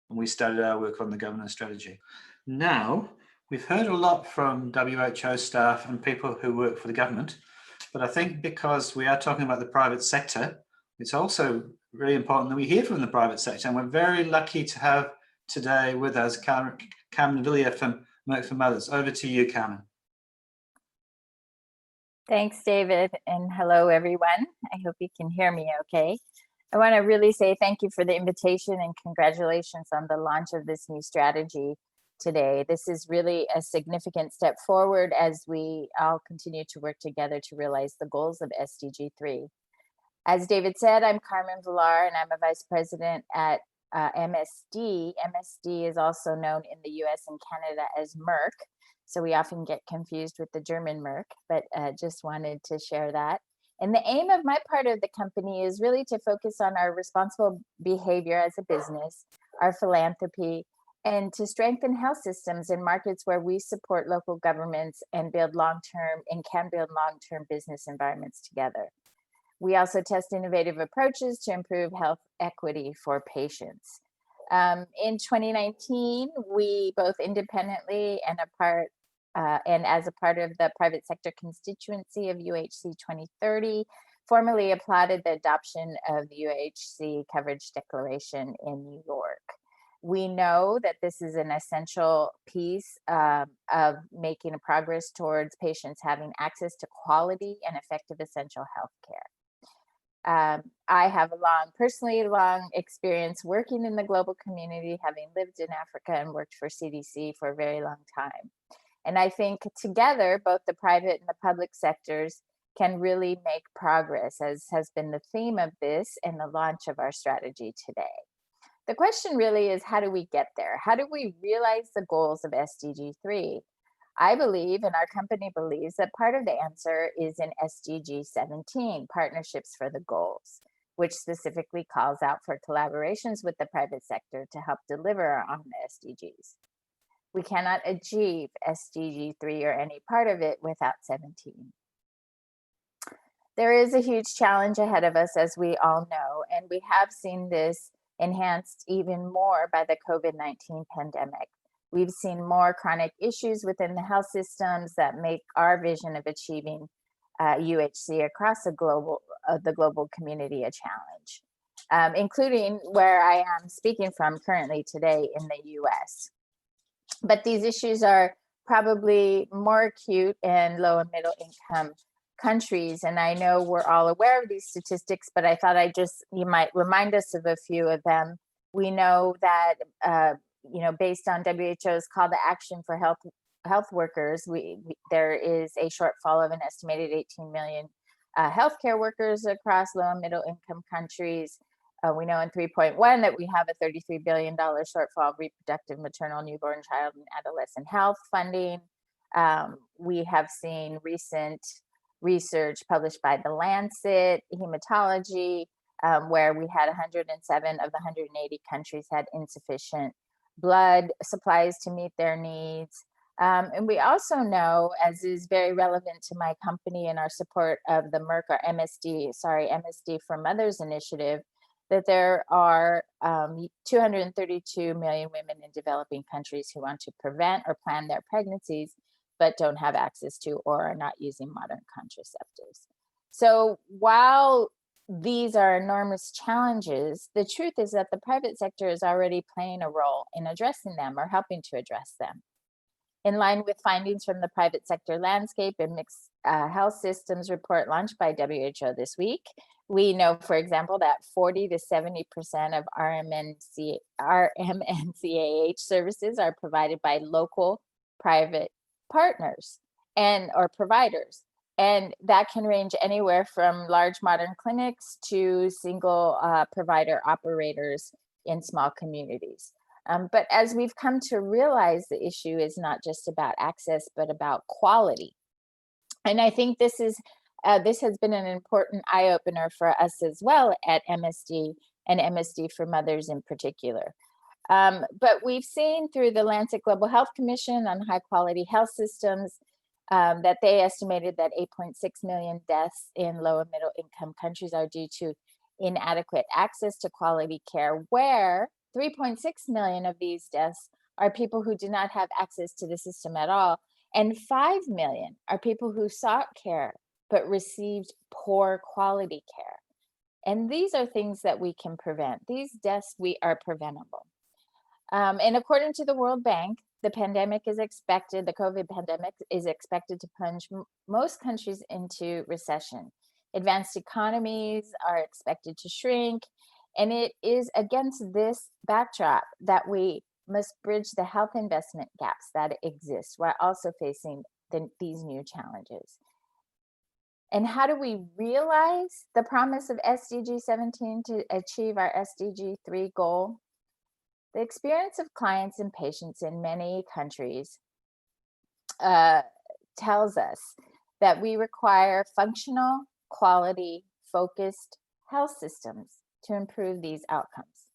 when we started our work on the governance strategy. Now, we've heard a lot from WHO staff and people who work for the government, but I think because we are talking about the private sector, it's also really important that we hear from the private sector. And we're very lucky to have today with us Carmen Villiers from Merck for Mothers. Over to you, Carmen. Thanks, David, and hello, everyone. I hope you can hear me okay. I want to really say thank you for the invitation and congratulations on the launch of this new strategy today. This is really a significant step forward as we all continue to work together to realize the goals of SDG 3. As David said, I'm Carmen Villar, and I'm a vice president at MSD. MSD is also known in the US and Canada as Merck, so we often get confused with the German Merck, but just wanted to share that. And the aim of my part of the company is really to focus on our responsible behavior as a business, our philanthropy, and to strengthen health systems in markets where we support local governments and build long-term and can build long-term business environments together. We also test innovative approaches to improve health equity for patients. In 2019, we both independently and as a part of the private sector constituency of UHC 2030, formally applauded the adoption of the UHC coverage declaration in New York. We know that this is an essential piece of making a progress towards patients having access to quality and effective essential health care. I have a personally long experience working in the global community, having lived in Africa and worked for CDC for a very long time. And I think together, both the private and the public sectors can really make progress, as has been the theme of this and the launch of our strategy today. The question really is, how do we get there? How do we realize the goals of SDG 3? I believe, and our company believes, that part of the answer is in SDG 17, Partnerships for the Goals, which specifically calls out for collaborations with the private sector to help deliver on the SDGs. We cannot achieve SDG 3 or any part of it without 17. There is a huge challenge ahead of us, as we all know, and we have seen this enhanced even more by the COVID-19 pandemic. We've seen more chronic issues within the health systems that make our vision of achieving UHC across the global community a challenge, including where I am speaking from currently today in the US. But these issues are probably more acute in low and middle income countries. And I know we're all aware of these statistics, but I thought you might remind us of a few of them. We know that, based on WHO's call to action for health workers, there is a shortfall of an estimated 18 million healthcare workers across low and middle income countries. We know in 3.1 that we have a $33 billion shortfall of reproductive, maternal, newborn, child, and adolescent health funding. We have seen recent research published by The Lancet Hematology, where we had 107 of the 180 countries had insufficient blood supplies to meet their needs. And we also know, as is very relevant to my company and our support of the Merck or MSD for Mothers initiative, that there are 232 million women in developing countries who want to prevent or plan their pregnancies, but don't have access to or are not using modern contraceptives. So while these are enormous challenges, the truth is that the private sector is already playing a role in addressing them or helping to address them. In line with findings from the private sector landscape and mixed health systems report launched by WHO this week, we know, for example, that 40 to 70% of RMNCAH services are provided by local private partners or providers. And that can range anywhere from large modern clinics to single provider operators in small communities. But as we've come to realize, the issue is not just about access, but about quality. And I think this has been an important eye-opener for us as well at MSD and MSD for Mothers in particular. But we've seen through the Lancet Global Health Commission on high quality health systems that they estimated that 8.6 million deaths in low and middle income countries are due to inadequate access to quality care, where 3.6 million of these deaths are people who do not have access to the system at all, and 5 million are people who sought care but received poor quality care. And these are things that we can prevent. These deaths are preventable. And according to the World Bank, the COVID pandemic is expected to plunge most countries into recession. Advanced economies are expected to shrink. And it is against this backdrop that we must bridge the health investment gaps that exist while also facing these new challenges. And how do we realize the promise of SDG 17 to achieve our SDG 3 goal? The experience of clients and patients in many countries tells us that we require functional, quality, focused health systems to improve these outcomes.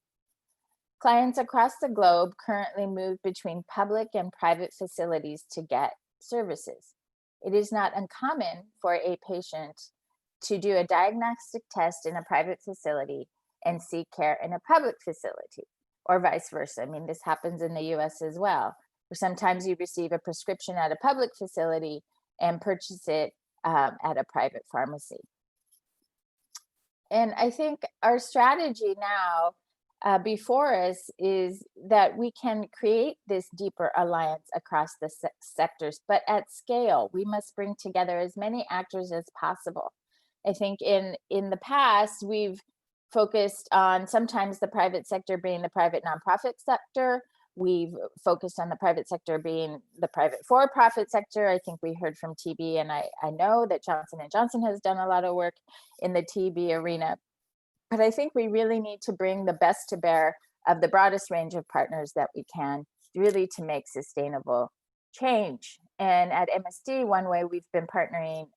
Clients across the globe currently move between public and private facilities to get services. It is not uncommon for a patient to do a diagnostic test in a private facility and seek care in a public facility, or vice versa. I mean, this happens in the US as well, where sometimes you receive a prescription at a public facility and purchase it at a private pharmacy. And I think our strategy now before us is that we can create this deeper alliance across the sectors, but at scale. We must bring together as many actors as possible. I think in the past, we've focused on sometimes the private sector being the private nonprofit sector, we've focused on the private sector being the private for-profit sector. I think we heard from TB, and I know that Johnson & Johnson has done a lot of work in the TB arena. But I think we really need to bring the best to bear of the broadest range of partners that we can, really to make sustainable change. And at MSD, one way we've been partnering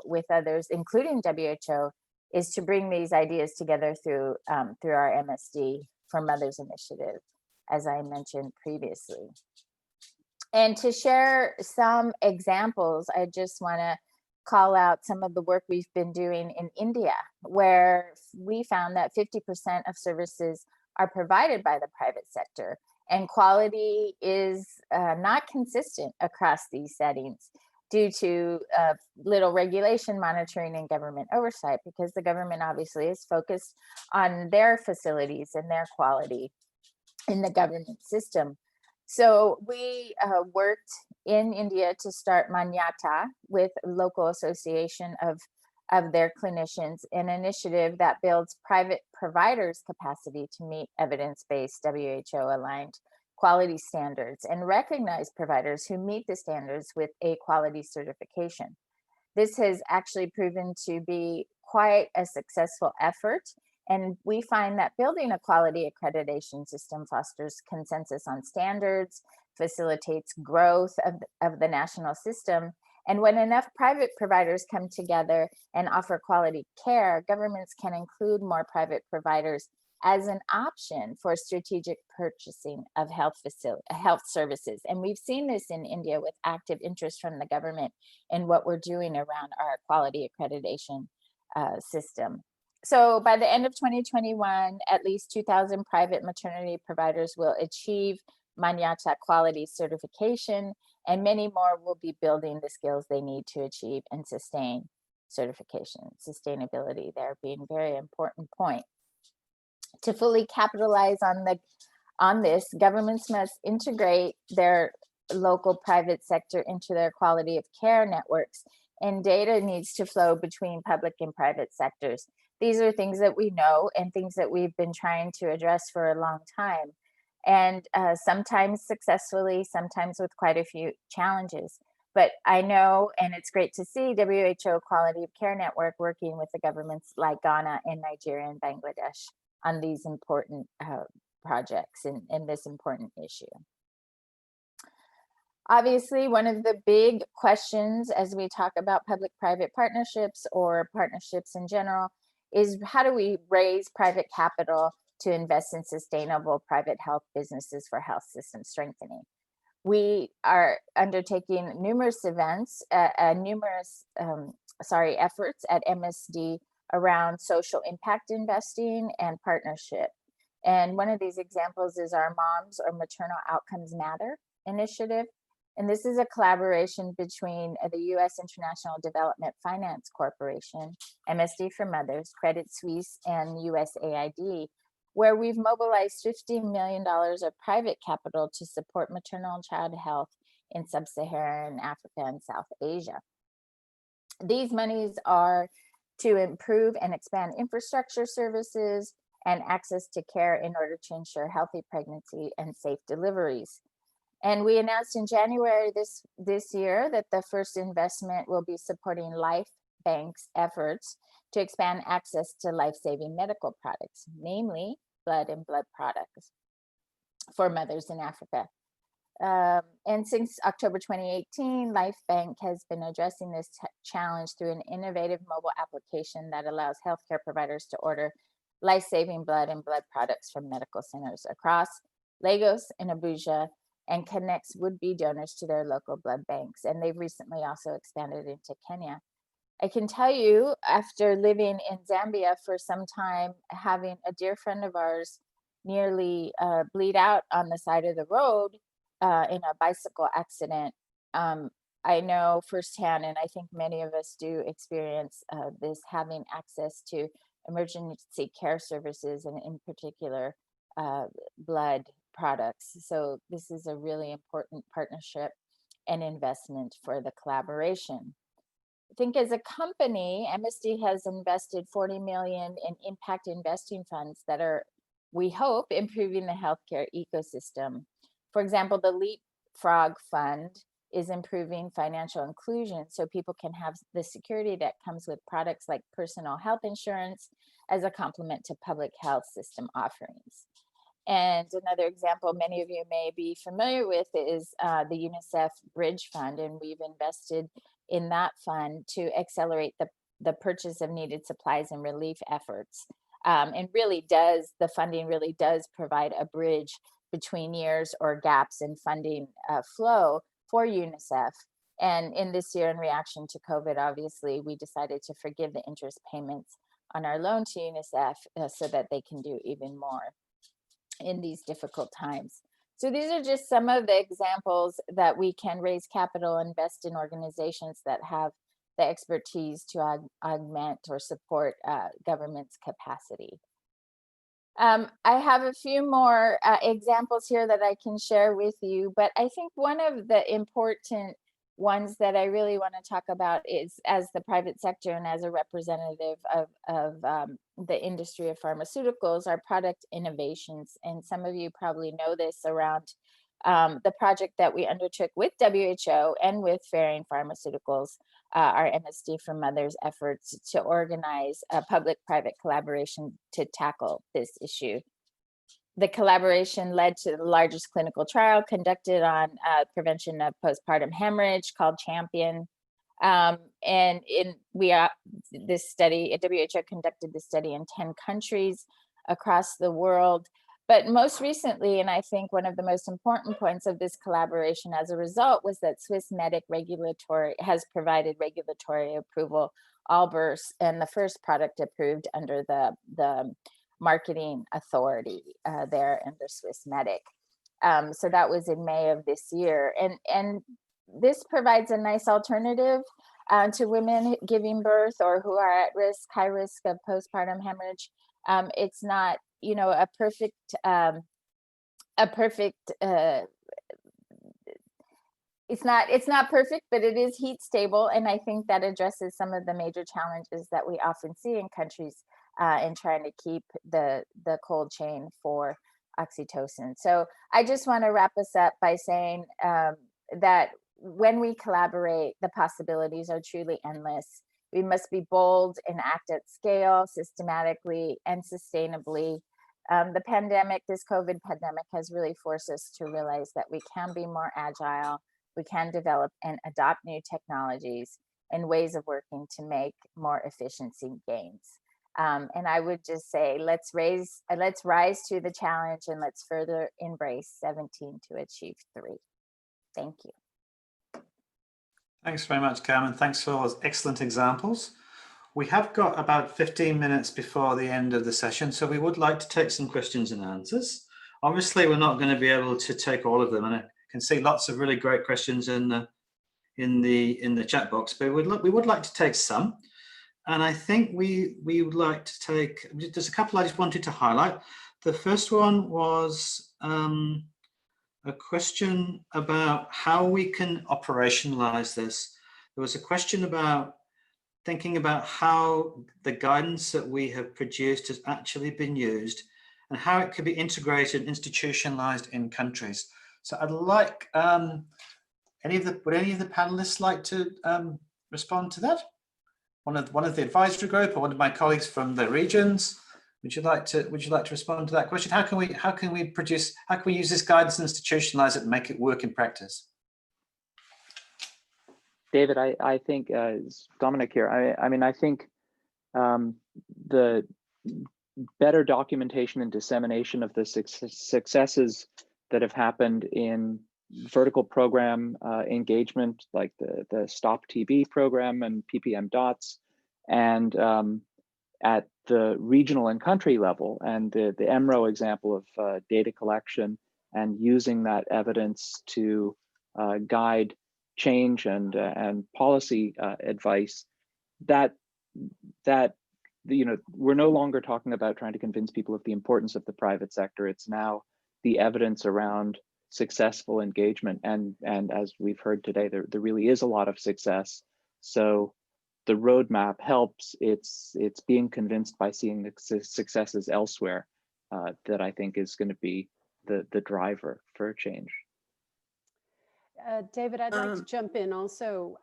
with others, including WHO, is to bring these ideas together through our MSD for Mothers initiative, as I mentioned previously. And to share some examples, I just want to call out some of the work we've been doing in India, where we found that 50% of services are provided by the private sector, and quality is not consistent across these settings due to little regulation, monitoring, and government oversight, because the government obviously is focused on their facilities and their quality in the government system. So we worked in India to start Manyata with a local association of their clinicians, an initiative that builds private providers' capacity to meet evidence-based WHO-aligned quality standards and recognize providers who meet the standards with a quality certification. This has actually proven to be quite a successful effort. And we find that building a quality accreditation system fosters consensus on standards, facilitates growth of the national system. And when enough private providers come together and offer quality care, governments can include more private providers as an option for strategic purchasing of health services. And we've seen this in India with active interest from the government in what we're doing around our quality accreditation system. So by the end of 2021, at least 2,000 private maternity providers will achieve Manyata quality certification, and many more will be building the skills they need to achieve and sustain certification. Sustainability there being a very important point. To fully capitalize on this, governments must integrate their local private sector into their quality of care networks, and data needs to flow between public and private sectors. These are things that we know and things that we've been trying to address for a long time, and sometimes successfully, sometimes with quite a few challenges. But I know, and it's great to see WHO Quality of Care Network working with the governments like Ghana and Nigeria and Bangladesh on these important projects in this important issue. Obviously, one of the big questions as we talk about public-private partnerships or partnerships in general is how do we raise private capital to invest in sustainable private health businesses for health system strengthening? We are undertaking numerous events, efforts at MSD around social impact investing and partnership. And one of these examples is our Moms or Maternal Outcomes Matter initiative. And this is a collaboration between the U.S. International Development Finance Corporation, MSD for Mothers, Credit Suisse, and USAID, where we've mobilized $50 million of private capital to support maternal and child health in sub-Saharan Africa and South Asia. These monies are to improve and expand infrastructure services and access to care in order to ensure healthy pregnancy and safe deliveries. And we announced in January this year that the first investment will be supporting Life Bank's efforts to expand access to life-saving medical products, namely blood and blood products for mothers in Africa. And since October 2018, Life Bank has been addressing this challenge through an innovative mobile application that allows healthcare providers to order life-saving blood and blood products from medical centers across Lagos and Abuja, and connects would-be donors to their local blood banks. And they've recently also expanded into Kenya. I can tell you, after living in Zambia for some time, having a dear friend of ours nearly bleed out on the side of the road in a bicycle accident, I know firsthand, and I think many of us do experience this, having access to emergency care services, and in particular, blood products. So this is a really important partnership and investment for the collaboration. I think as a company, MSD has invested $40 million in impact investing funds that are, we hope, improving the healthcare ecosystem For example, the Leapfrog Fund is improving financial inclusion so people can have the security that comes with products like personal health insurance as a complement to public health system offerings. And another example many of you may be familiar with is the UNICEF Bridge Fund, and we've invested in that fund to accelerate the purchase of needed supplies and relief efforts. And the funding really does provide a bridge between years or gaps in funding flow for UNICEF. And in this year, in reaction to COVID, obviously, we decided to forgive the interest payments on our loan to UNICEF so that they can do even more in these difficult times. So these are just some of the examples that we can raise capital, invest in organizations that have the expertise to augment or support government's capacity. I have a few more examples here that I can share with you, but I think one of the important ones that I really want to talk about is, as the private sector and as a representative of the industry of pharmaceuticals, are product innovations. And some of you probably know this around the project that we undertook with WHO and with Ferring Pharmaceuticals, our MSD for Mothers efforts to organize a public-private collaboration to tackle this issue. The collaboration led to the largest clinical trial conducted on prevention of postpartum hemorrhage called Champion. And this study, WHO conducted the study in 10 countries across the world. But most recently, and I think one of the most important points of this collaboration as a result, was that Swissmedic has provided regulatory approval, Albers, and the first product approved under the marketing authority there under Swissmedic. So that was in May of this year. And this provides a nice alternative to women giving birth or who are at risk, high risk of postpartum hemorrhage. It's not, a perfect, it's not perfect, but it is heat stable. And I think that addresses some of the major challenges that we often see in countries in trying to keep the cold chain for oxytocin. So I just want to wrap us up by saying that when we collaborate, the possibilities are truly endless. We must be bold and act at scale, systematically and sustainably. The pandemic, this COVID pandemic, has really forced us to realize that we can be more agile, we can develop and adopt new technologies and ways of working to make more efficiency gains. And I would just say, let's rise to the challenge, and let's further embrace 17 to achieve 3. Thank you. Thanks very much, Carmen. Thanks for those excellent examples. We have got about 15 minutes before the end of the session, so we would like to take some questions and answers. Obviously, we're not going to be able to take all of them, and I can see lots of really great questions in the chat box, but we would like to take some. And I think we would like to take, there's a couple I just wanted to highlight. The first one was a question about how we can operationalize this. There was a question about thinking about how the guidance that we have produced has actually been used and how it could be integrated, institutionalized in countries. So I'd like, would any of the panelists like to respond to that? One of the advisory group or one of my colleagues from the regions, would you like to respond to that question? How can we use this guidance and institutionalize it and make it work in practice? David, I think Dominic here. I think the better documentation and dissemination of the successes that have happened in vertical program engagement, like the Stop TB program and PPM DOTS, and at the regional and country level, and the EMRO example of data collection and using that evidence to guide change and policy advice, that we're no longer talking about trying to convince people of the importance of the private sector. It's now the evidence around successful engagement, and as we've heard today, there really is a lot of success. So the roadmap helps. It's being convinced by seeing the successes elsewhere that I think is going to be the driver for change. David, I'd like to jump in also.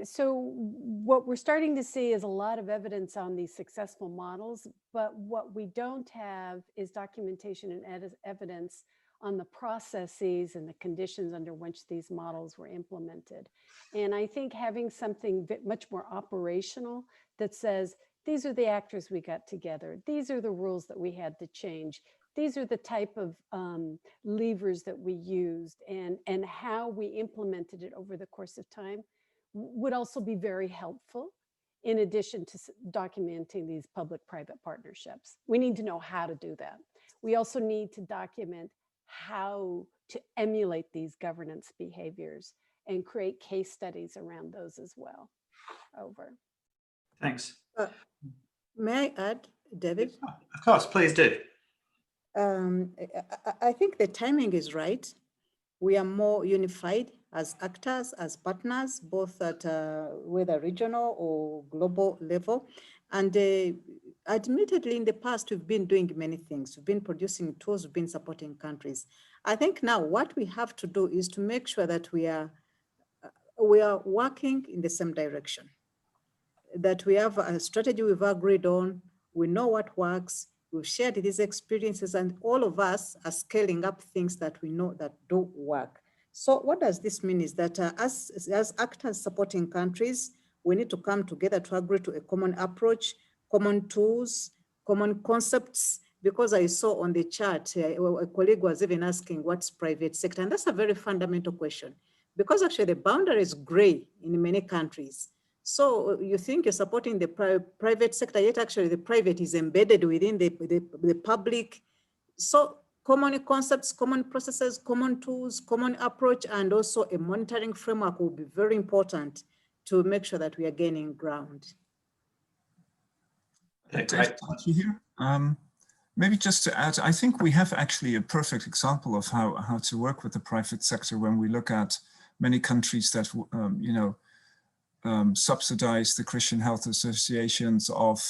So what we're starting to see is a lot of evidence on these successful models, but what we don't have is documentation and evidence on the processes and the conditions under which these models were implemented. And I think having something much more operational that says, these are the actors we got together, these are the rules that we had to change, these are the type of levers that we used, and how we implemented it over the course of time would also be very helpful, in addition to documenting these public-private partnerships. We need to know how to do that. We also need to document how to emulate these governance behaviors and create case studies around those as well. Over. Thanks. May I add, David? Of course, please do. I think the timing is right. We are more unified as actors, as partners, both at whether regional or global level. And admittedly, in the past, we've been doing many things. We've been producing tools, we've been supporting countries. I think now what we have to do is to make sure that we are working in the same direction, that we have a strategy we've agreed on, we know what works, we've shared these experiences, and all of us are scaling up things that we know that do work. So what does this mean is that as actors supporting countries, we need to come together to agree to a common approach, common tools, common concepts, because I saw on the chart, a colleague was even asking what's private sector, and that's a very fundamental question, because actually the boundary is gray in many countries. So you think you're supporting the private sector, yet actually the private is embedded within the public. So common concepts, common processes, common tools, common approach, and also a monitoring framework will be very important to make sure that we are gaining ground. Dave, here. Maybe just to add, I think we have actually a perfect example of how to work with the private sector when we look at many countries that, subsidize the Christian health associations of,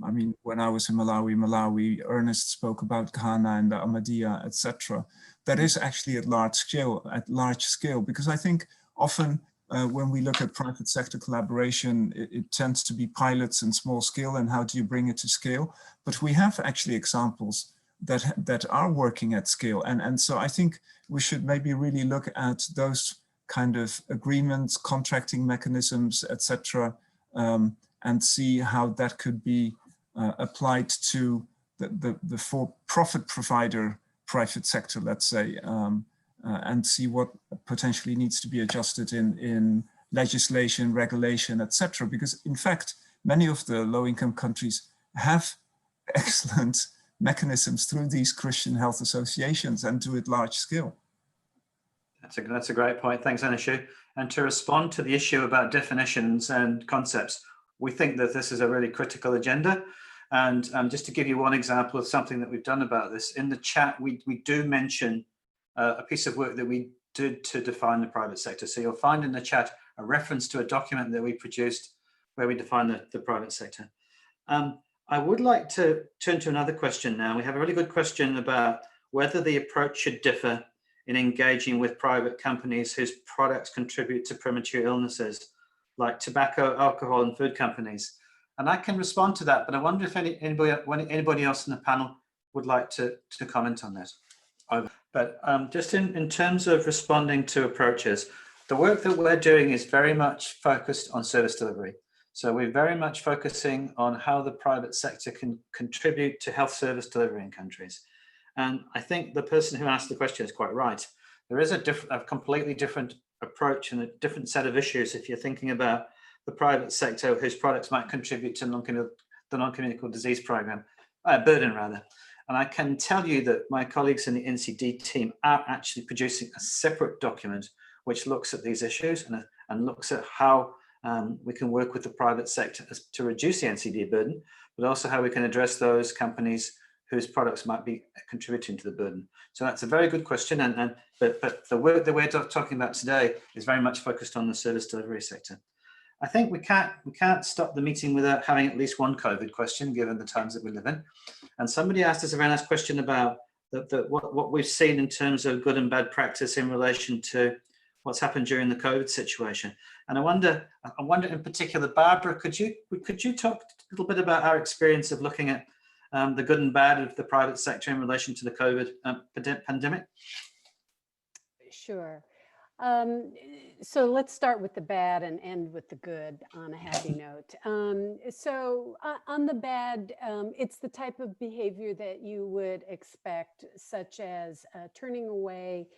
I mean, when I was in Malawi, Ernest spoke about Ghana and the Ahmadiyya, etc. That is actually at large scale, because I think often when we look at private sector collaboration, it tends to be pilots and small scale, and how do you bring it to scale? But we have actually examples that are working at scale. And so I think we should maybe really look at those kind of agreements, contracting mechanisms, etc., and see how that could be applied to the for-profit provider private sector, let's say, and see what potentially needs to be adjusted in legislation, regulation, etc. Because in fact, many of the low-income countries have excellent mechanisms through these Christian health associations and do it large scale. That's a great point. Thanks, Anishu. And to respond to the issue about definitions and concepts, we think that this is a really critical agenda. And just to give you one example of something that we've done about this, in the chat, we do mention a piece of work that we did to define the private sector. So you'll find in the chat a reference to a document that we produced where we define the private sector. I would like to turn to another question now. We have a really good question about whether the approach should differ in engaging with private companies whose products contribute to premature illnesses, like tobacco, alcohol, and food companies. And I can respond to that, but I wonder if anybody else in the panel would like to comment on that. But just in terms of responding to approaches, the work that we're doing is very much focused on service delivery. So we're very much focusing on how the private sector can contribute to health service delivery in countries. And I think the person who asked the question is quite right. There is a completely different approach and a different set of issues if you're thinking about the private sector whose products might contribute to the non-communicable disease program, burden rather. And I can tell you that my colleagues in the NCD team are actually producing a separate document which looks at these issues and looks at how we can work with the private sector to reduce the NCD burden, but also how we can address those companies whose products might be contributing to the burden. So that's a very good question, but the work that we're talking about today is very much focused on the service delivery sector. I think we can't stop the meeting without having at least one COVID question, given the times that we live in. And somebody asked us a very nice question about what we've seen in terms of good and bad practice in relation to what's happened during the COVID situation. And I wonder in particular, Barbara, could you talk a little bit about our experience of looking at the good and bad of the private sector in relation to the COVID pandemic? Sure. So let's start with the bad and end with the good on a happy note. On the bad, it's the type of behavior that you would expect, such as turning away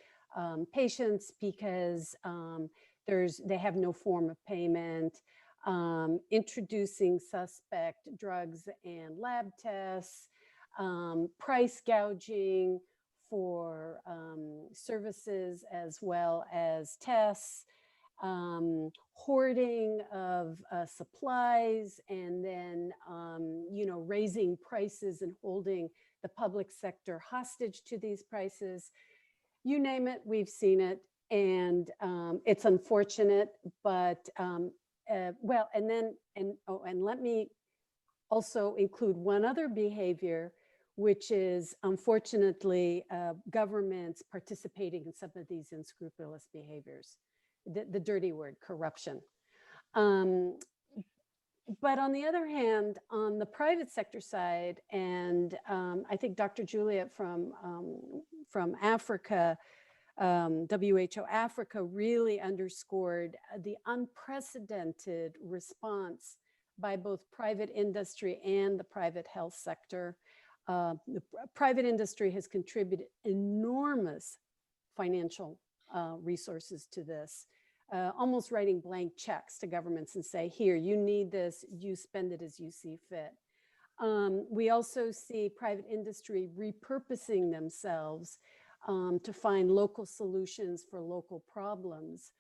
patients because they have no form of payment, introducing suspect drugs and lab tests, price gouging for services as well as tests, hoarding of supplies, and then raising prices and holding the public sector hostage to these prices. You name it, we've seen it, and it's unfortunate, but and let me also include one other behavior, which is unfortunately governments participating in some of these unscrupulous behaviors, the dirty word, corruption. But on the other hand, on the private sector side, and I think Dr. Juliet from Africa, WHO Africa really underscored the unprecedented response by both private industry and the private health sector. The private industry has contributed enormous financial resources to this, almost writing blank checks to governments and say, here, you need this, you spend it as you see fit. We also see private industry repurposing themselves to find local solutions for local problems.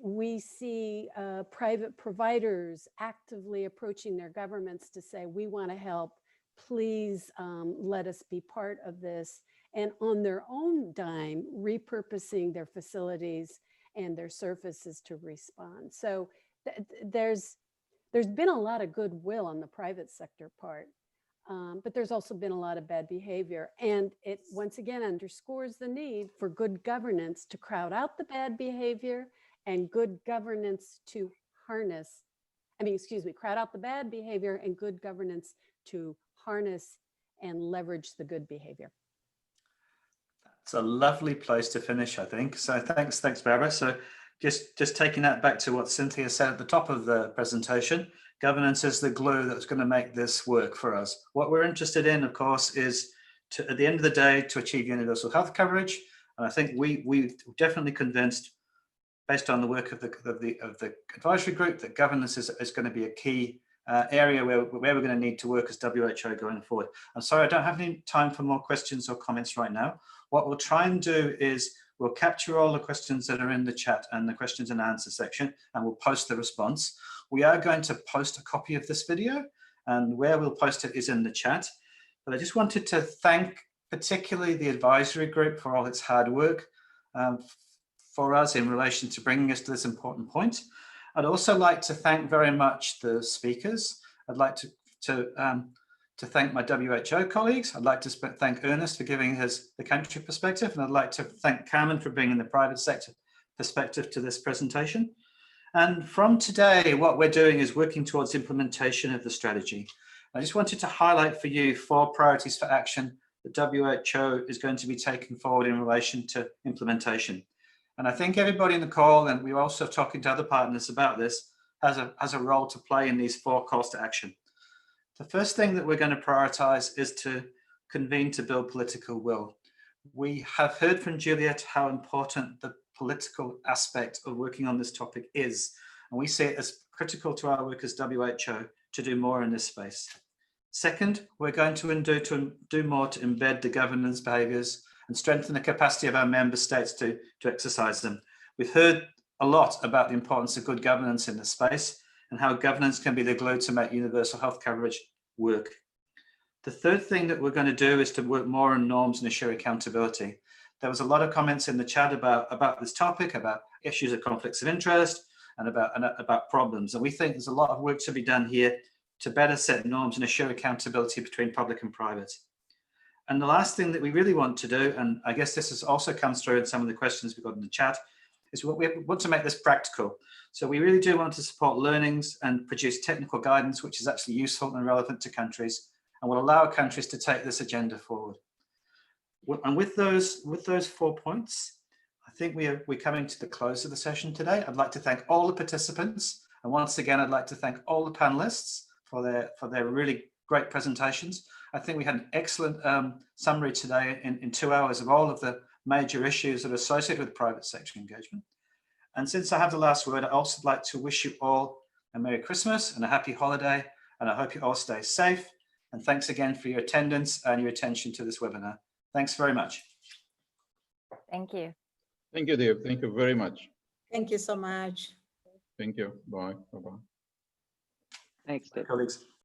We see private providers actively approaching their governments to say, we want to help, please let us be part of this, and on their own dime, repurposing their facilities and their surfaces to respond. So there's been a lot of goodwill on the private sector part, but there's also been a lot of bad behavior. And it once again underscores the need for good governance to crowd out the bad behavior and good governance to crowd out the bad behavior and good governance to harness and leverage the good behavior. It's a lovely place to finish, I think. So thanks, Barbara. So just taking that back to what Cynthia said at the top of the presentation, governance is the glue that's going to make this work for us. What we're interested in, of course, is at the end of the day to achieve universal health coverage. And I think we've definitely convinced, based on the work of the advisory group, that governance is going to be a key area where we're going to need to work as WHO going forward. I'm sorry, I don't have any time for more questions or comments right now. What we'll try and do is we'll capture all the questions that are in the chat and the questions and answer section, and we'll post the response. We are going to post a copy of this video, and where we'll post it is in the chat. But I just wanted to thank particularly the advisory group for all its hard work for us in relation to bringing us to this important point. I'd also like to thank very much the speakers. I'd like to thank my WHO colleagues. I'd like to thank Ernest for giving us the country perspective, and I'd like to thank Carmen for bringing the private sector perspective to this presentation. And from today, what we're doing is working towards implementation of the strategy. I just wanted to highlight for you 4 priorities for action that WHO is going to be taking forward in relation to implementation. And I think everybody in the call, and we're also talking to other partners about this, has a role to play in these 4 calls to action. The first thing that we're going to prioritize is to convene to build political will. We have heard from Juliet how important the political aspect of working on this topic is, and we see it as critical to our work as WHO to do more in this space. Second, we're going to do more to embed the governance behaviors and strengthen the capacity of our member states to exercise them. We've heard a lot about the importance of good governance in this space and how governance can be the glue to make universal health coverage work. The third thing that we're going to do is to work more on norms and ensure accountability. There was a lot of comments in the chat about this topic, about issues of conflicts of interest and about problems. And we think there's a lot of work to be done here to better set norms and assure accountability between public and private. And the last thing that we really want to do, and I guess this also comes through in some of the questions we got in the chat, is we want to make this practical. So we really do want to support learnings and produce technical guidance, which is actually useful and relevant to countries and will allow countries to take this agenda forward. And with those 4 points, I think we're coming to the close of the session today. I'd like to thank all the participants. And once again, I'd like to thank all the panelists for their really great presentations. I think we had an excellent summary today in 2 hours of all of the major issues that are associated with private sector engagement. And since I have the last word, I'd also like to wish you all a Merry Christmas and a happy holiday. And I hope you all stay safe. And thanks again for your attendance and your attention to this webinar. Thanks very much. Thank you. Thank you, Dave. Thank you very much. Thank you so much. Thank you. Bye. Bye-bye. Thanks, Dave. Colleagues.